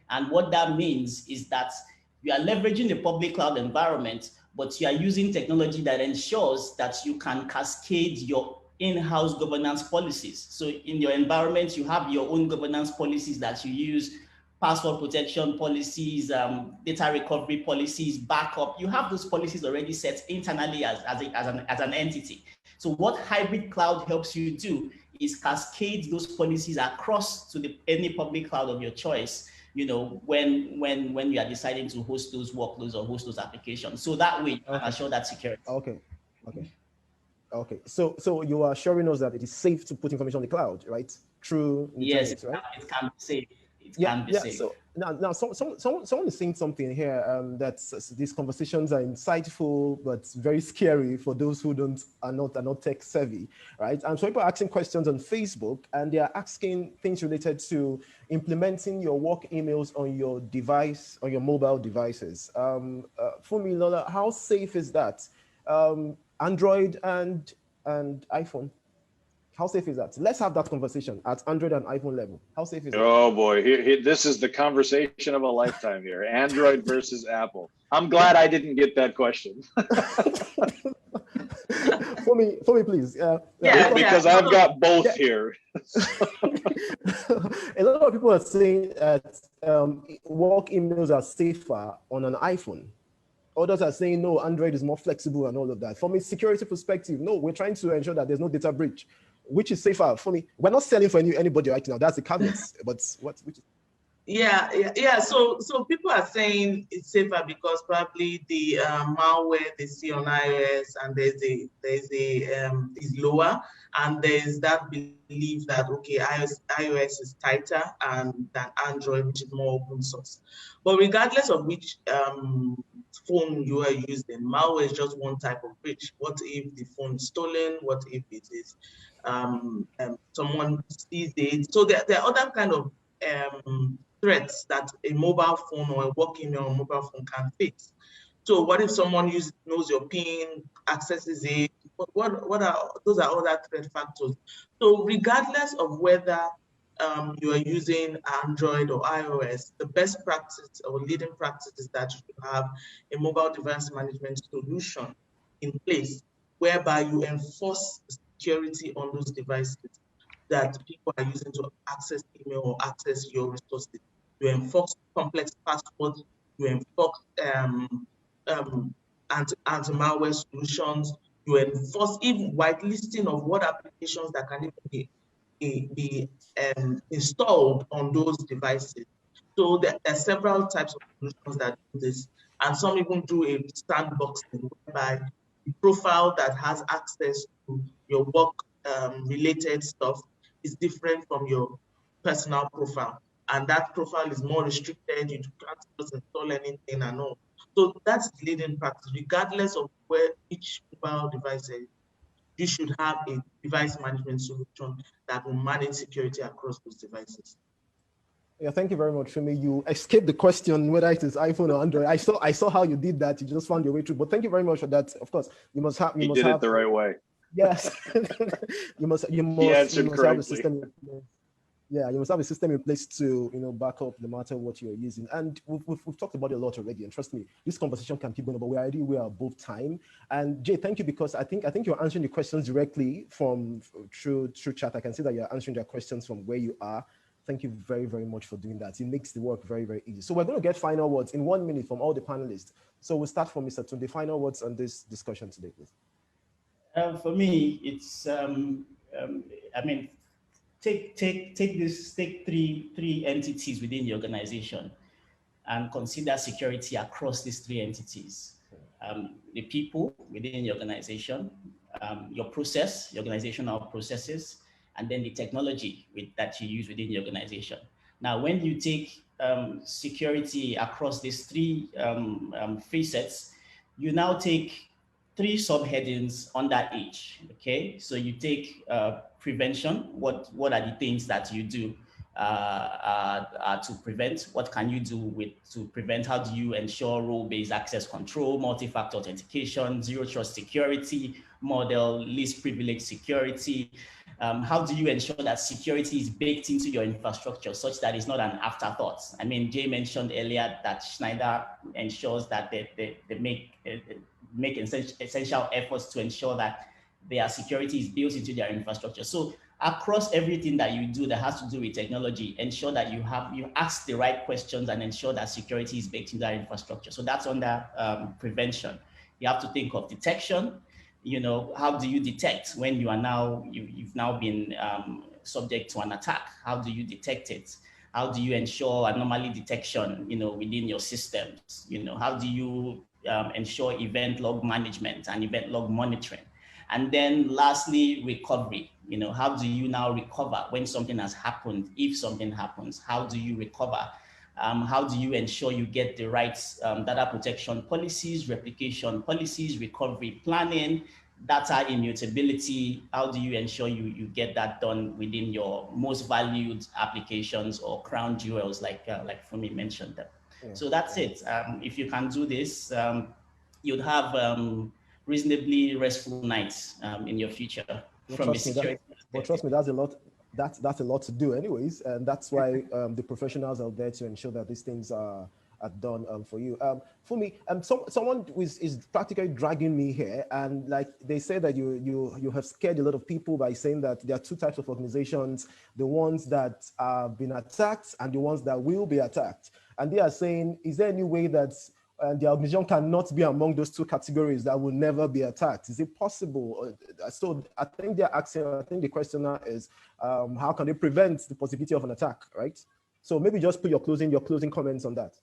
And what that means is that you are leveraging the public cloud environment, but you are using technology that ensures that you can cascade your in-house governance policies. So in your environment, you have your own governance policies that you use, password protection policies, data recovery policies, backup. You have those policies already set internally as an entity. So what hybrid cloud helps you do is cascade those policies across to any public cloud of your choice, when you are deciding to host those workloads or host those applications. So that way you can assure that security. Okay. So you are assuring us that it is safe to put information on the cloud, right? Through Yes, right? it can be safe. It can be safe. So now someone is saying something here that these conversations are insightful but very scary for those who are not tech savvy, right? And so people are asking questions on Facebook, and they are asking things related to implementing your work emails on your device, on your mobile devices. Fumi, Lola, how safe is that? Android and iPhone. How safe is that? Let's have that conversation at Android and iPhone level. How safe is that? Oh boy, this is the conversation of a lifetime here. Android versus Apple. I'm glad I didn't get that question. for me, please. Because I've got both here. A lot of people are saying that work emails are safer on an iPhone. Others are saying, no, Android is more flexible and all of that. From a security perspective, no, we're trying to ensure that there's no data breach. Which is safer for me? We're not selling for anybody right now. That's the caveat. But which is? Yeah. So people are saying it's safer because probably the malware they see on iOS and is lower, and there's that belief that iOS is tighter than Android, which is more open source. But regardless of which phone you are using, malware is just one type of breach. What if the phone is stolen? What if it is someone sees it? So there are other kind of threats that a mobile phone or a work email or mobile phone can fix. So what if someone knows your PIN, accesses it? What are those are other threat factors? So regardless of whether you are using Android or iOS, the best practice or leading practice is that you have a mobile device management solution in place whereby you enforce security on those devices that people are using to access email or access your resources. You enforce complex passwords, you enforce anti-malware solutions, you enforce even whitelisting of what applications that can even be installed on those devices. So there are several types of solutions that do this, and some even do a sandboxing whereby the profile that has access to your work related stuff is different from your personal profile, and that profile is more restricted. You can't just install anything and all. So that's the leading practice, regardless of where each mobile device is. You should have a device management solution that will manage security across those devices. Yeah, thank you very much, Fumi. You escaped the question whether it is iPhone or Android. I saw how you did that. You just found your way through. But thank you very much for that. Of course, you must have. You did it the right way. Yes, you must have a system. Yeah, you must have a system in place to back up no matter what you're using. And we've talked about it a lot already. And trust me, this conversation can keep going, but we are above time. And Jay, thank you, because I think you're answering the questions directly through chat. I can see that you're answering their questions from where you are. Thank you very, very much for doing that. It makes the work very, very easy. So we're going to get final words in 1 minute from all the panelists. So we'll start from Mr. Tunde. Final words on this discussion today, please. For me, it's take three entities within the organization and consider security across these three entities. The people within the organization, your process, your organizational processes, and then the technology that you use within the organization. Now, when you take security across these three facets, you now take 3 subheadings under each. Okay, so you take prevention. What are the things that you do to prevent? What can you do to prevent? How do you ensure role-based access control, multi-factor authentication, zero trust security model, least privilege security? How do you ensure that security is baked into your infrastructure such that it's not an afterthought? I mean, Jay mentioned earlier that Schneider ensures that they make essential efforts to ensure that their security is built into their infrastructure. So across everything that you do that has to do with technology, ensure that you ask the right questions and ensure that security is baked into their infrastructure. So that's under prevention. You have to think of detection. You know, how do you detect when you are you've now been subject to an attack? How do you detect it? How do you ensure anomaly detection, you know, within your systems? You know, how do you ensure event log management and event log monitoring? And then lastly, recovery. You know, how do you now recover when something has happened? If something happens, how do you recover? How do you ensure you get the right data protection policies, replication policies, recovery planning, data immutability? How do you ensure you get that done within your most valued applications or crown jewels, like Fumi mentioned them? Yeah. So that's it. If you can do this, you'd have reasonably restful nights in your future from the security. But trust me, that's a lot. That's a lot to do anyways, and that's why the professionals are there to ensure that these things are done for you. For me, someone is practically dragging me here, and like they say that you have scared a lot of people by saying that there are 2 types of organizations: the ones that have been attacked and the ones that will be attacked. And they are saying, is there any way that the organization cannot be among those 2 categories that will never be attacked? Is it possible? So I think they're asking, I think the questioner is, how can they prevent the possibility of an attack, right? So maybe just put your closing comments on that.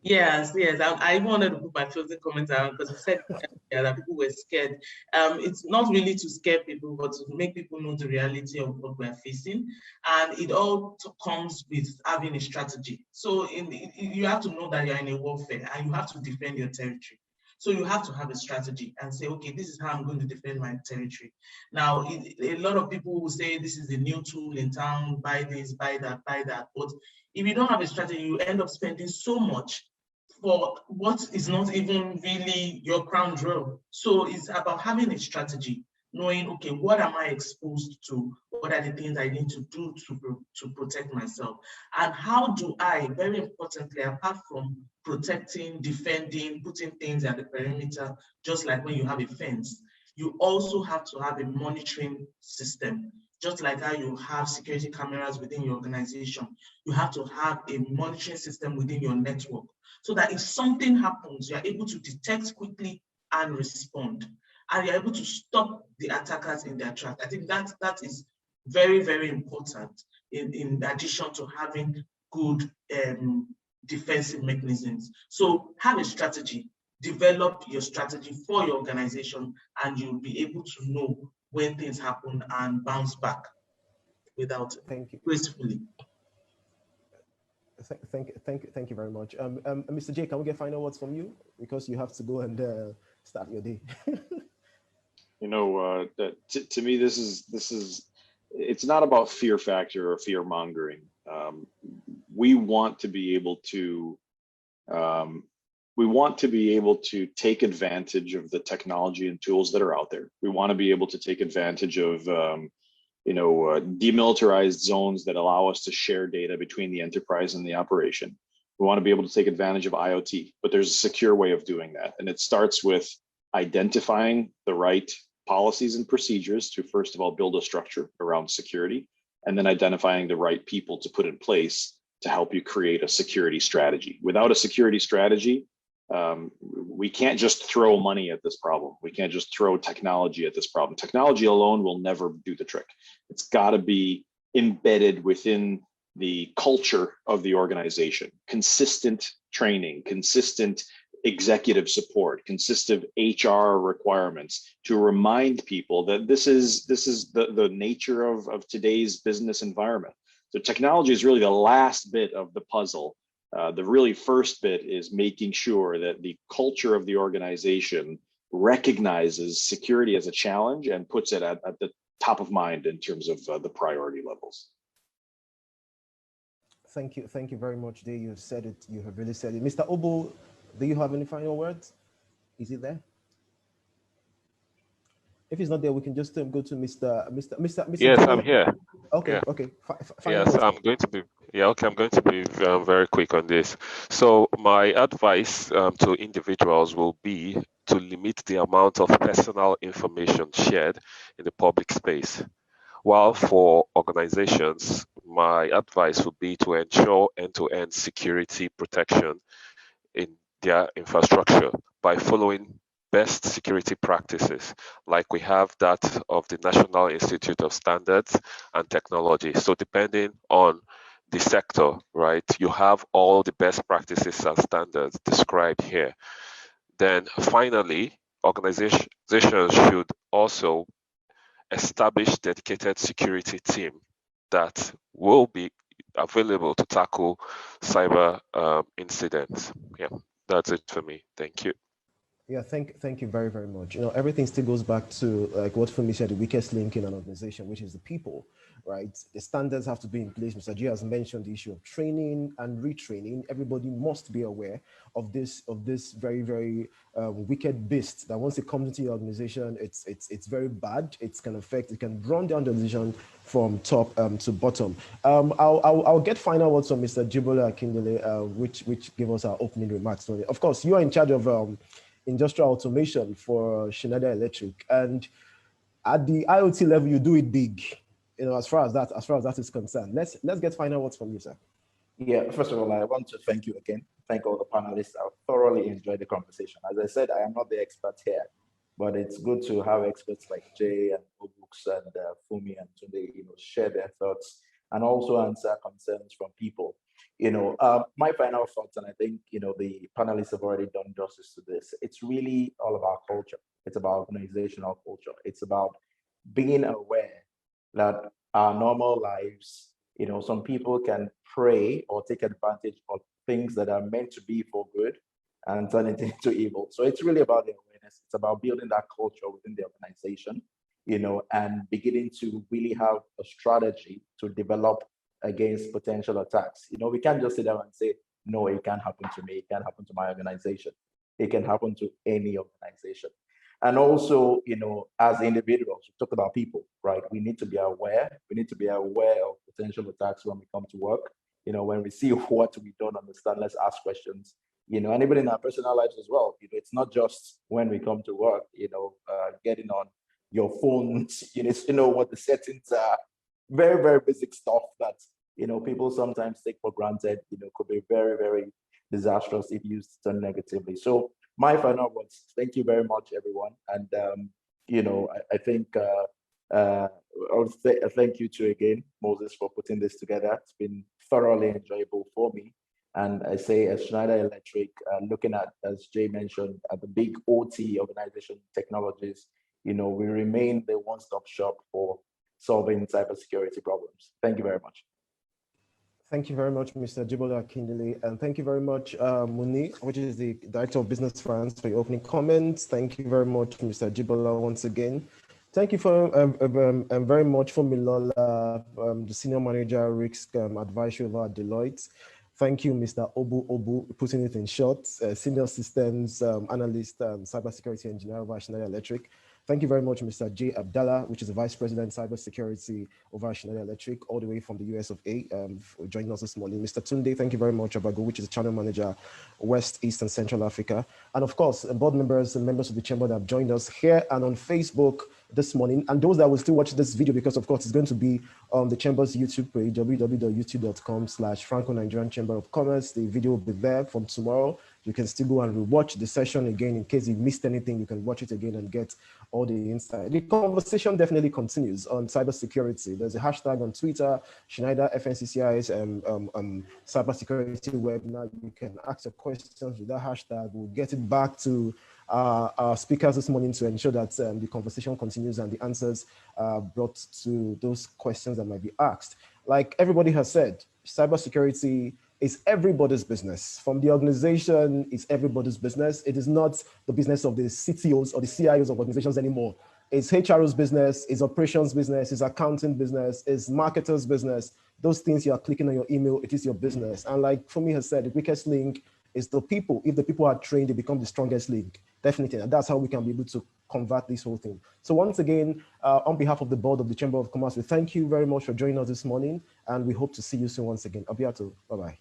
Yes. I wanted to put my closing comments out because you said that people were scared. It's not really to scare people, but to make people know the reality of what we're facing. And it all comes with having a strategy. So you have to know that you're in a warfare and you have to defend your territory. So you have to have a strategy and say, okay, this is how I'm going to defend my territory. Now, a lot of people will say this is a new tool in town, buy this, buy that. But if you don't have a strategy, you end up spending so much for what is not even really your crown jewel. So it's about having a strategy, knowing, okay, what am I exposed to? What are the things I need to do to protect myself? And how do I, very importantly, apart from protecting, defending, putting things at the perimeter, just like when you have a fence, you also have to have a monitoring system. Just like how you have security cameras within your organization, you have to have a monitoring system within your network so that if something happens, you're able to detect quickly and respond. And you're able to stop the attackers in their tracks. I think that is very, very important in addition to having good defensive mechanisms. So have a strategy, develop your strategy for your organization, and you'll be able to know when things happen and bounce back without gracefully. Thank you very much. Mr. J, can we get final words from you? Because you have to go and start your day. You know, to me, this is it's not about fear factor or fear mongering. We want to be able to take advantage of the technology and tools that are out there. We want to be able to take advantage of demilitarized zones that allow us to share data between the enterprise and the operation. We want to be able to take advantage of IoT, but there's a secure way of doing that. And it starts with identifying the right policies and procedures to, first of all, build a structure around security, and then identifying the right people to put in place to help you create a security strategy. Without a security strategy, we can't just throw money at this problem. We can't just throw technology at this problem. Technology alone will never do the trick. It's got to be embedded within the culture of the organization. Consistent training, consistent executive support, consists of HR requirements to remind people that this is the nature of today's business environment. So technology is really the last bit of the puzzle. The really first bit is making sure that the culture of the organization recognizes security as a challenge and puts it at the top of mind in terms of the priority levels. Thank you very much, Day. You said it. You have really said it. Mr. Obo, do you have any final words? Is he there? If he's not there, we can just go to Mr. Yes, Jibola. I'm here. Okay, Yeah. okay. Yes, I'm going to be. Yeah, okay. I'm going to be very quick on this. So my advice to individuals will be to limit the amount of personal information shared in the public space. While for organizations, my advice would be to ensure end-to-end security protection in their infrastructure by following best security practices, like we have that of the National Institute of Standards and Technology. So depending on the sector, right, you have all the best practices and standards described here. Then finally, organizations should also establish dedicated security team that will be available to tackle cyber incidents. Yeah, that's it for me. Thank you. Yeah, thank you very, very much. Everything still goes back to like what Fncci said, the weakest link in an organization, which is the people, right? The standards have to be in place. Mr. G has mentioned the issue of training and retraining. Everybody must be aware of this very, very wicked beast that once it comes into your organization, it's very bad. It can run down the organization from top to bottom. I'll get final words from Mr. Jibola Akindele, which gave us our opening remarks. Of course, you are in charge of industrial automation for Schneider Electric, and at the IoT level, you do it big. As far as that is concerned. Let's get final words from you, sir. Yeah, first of all, I want to thank you again. Thank all the panelists. I thoroughly enjoyed the conversation. As I said, I am not the expert here, but it's good to have experts like Jay and Obux and Fumi and Tunde, share their thoughts and also answer concerns from people. My final thoughts, and I think, the panelists have already done justice to this. It's really all about culture. It's about organizational culture. It's about being aware that our normal lives, some people can prey or take advantage of things that are meant to be for good and turn it into evil. So it's really about the awareness. It's about building that culture within the organization, and beginning to really have a strategy to develop against potential attacks. We can't just sit down and say, no, it can't happen to me. It can't happen to my organization. It can happen to any organization. And also, as individuals, we talk about people, right? We need to be aware. We need to be aware of potential attacks when we come to work. When we see what we don't understand, let's ask questions. And even in our personal lives as well. It's not just when we come to work. Getting on your phones. You need to know what the settings are. Very, very basic stuff that people sometimes take for granted. Could be very, very disastrous if used done negatively. So my final words, thank you very much, everyone. And, I think I'll thank you too again, Moses, for putting this together. It's been thoroughly enjoyable for me. And I say as Schneider Electric, looking at, as Jay mentioned, at the big OT organization technologies, we remain the one-stop shop for solving cybersecurity problems. Thank you very much. Thank you very much, Mr. Jibola Akindele, and thank you very much, Muni, which is the Director of Business Finance, for your opening comments. Thank you very much, Mr. Jibola, once again. Thank you for very much for Milola, the Senior Manager, Risk Advisory over at Deloitte. Thank you, Mr. Obu, putting it in short, Senior Systems Analyst and Cybersecurity Engineer over at Schneider Electric. Thank you very much, Mr. J. Abdallah, which is the Vice President, Cybersecurity over at Schneider Electric, all the way from the US of A, for joining us this morning. Mr. Tunde, thank you very much, Abago, which is the Channel Manager, West, East, and Central Africa. And of course, board members and members of the Chamber that have joined us here and on Facebook this morning, and those that will still watch this video, because of course it's going to be on the Chamber's YouTube page, www.youtube.com/Franco-Nigerian Chamber of Commerce. The video will be there from tomorrow you can still go and rewatch the session again. In case you missed anything, you can watch it again and get all the insight. The conversation definitely continues on cybersecurity. There's a hashtag on Twitter, Schneider FNCCI's cybersecurity webinar. You can ask your questions with that hashtag. We'll get it back to our speakers this morning to ensure that the conversation continues and the answers are brought to those questions that might be asked. Like everybody has said, cybersecurity is everybody's business. From the organization, it's everybody's business. It is not the business of the CTOs or the CIOs of organizations anymore. It's HRO's business, it's operations business, it's accounting business, it's marketers' business. Those things you are clicking on your email, it is your business. And like Fumi has said, the weakest link is the people. If the people are trained, they become the strongest link. Definitely. And that's how we can be able to convert this whole thing. So once again, on behalf of the board of the Chamber of Commerce, we thank you very much for joining us this morning. And we hope to see you soon once again. Abiato, bye-bye.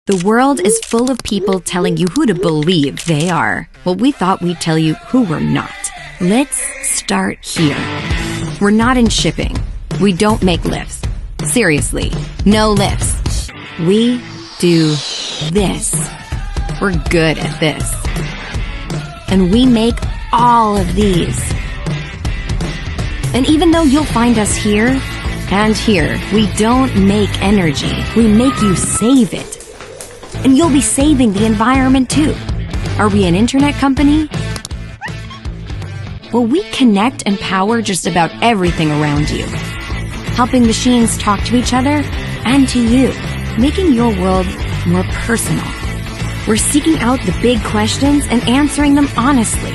The world is full of people telling you who to believe they are. Well, we thought we'd tell you who we're not. Let's start here. We're not in shipping. We don't make lifts. Seriously, no lifts. We do this. We're good at this. And we make all of these. And even though you'll find us here and here, we don't make energy. We make you save it. And you'll be saving the environment too. Are we an internet company? Well, we connect and power just about everything around you, helping machines talk to each other and to you, making your world more personal. We're seeking out the big questions and answering them honestly.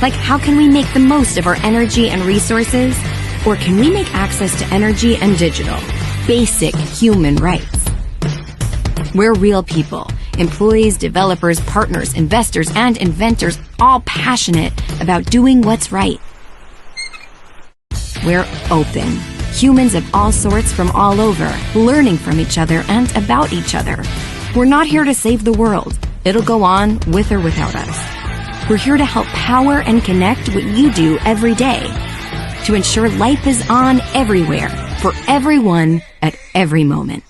Like, how can we make the most of our energy and resources? Or can we make access to energy and digital basic human rights? We're real people, employees, developers, partners, investors, and inventors, all passionate about doing what's right. We're open. Humans of all sorts from all over, learning from each other and about each other. We're not here to save the world. It'll go on with or without us. We're here to help power and connect what you do every day, to ensure life is on everywhere, for everyone, at every moment.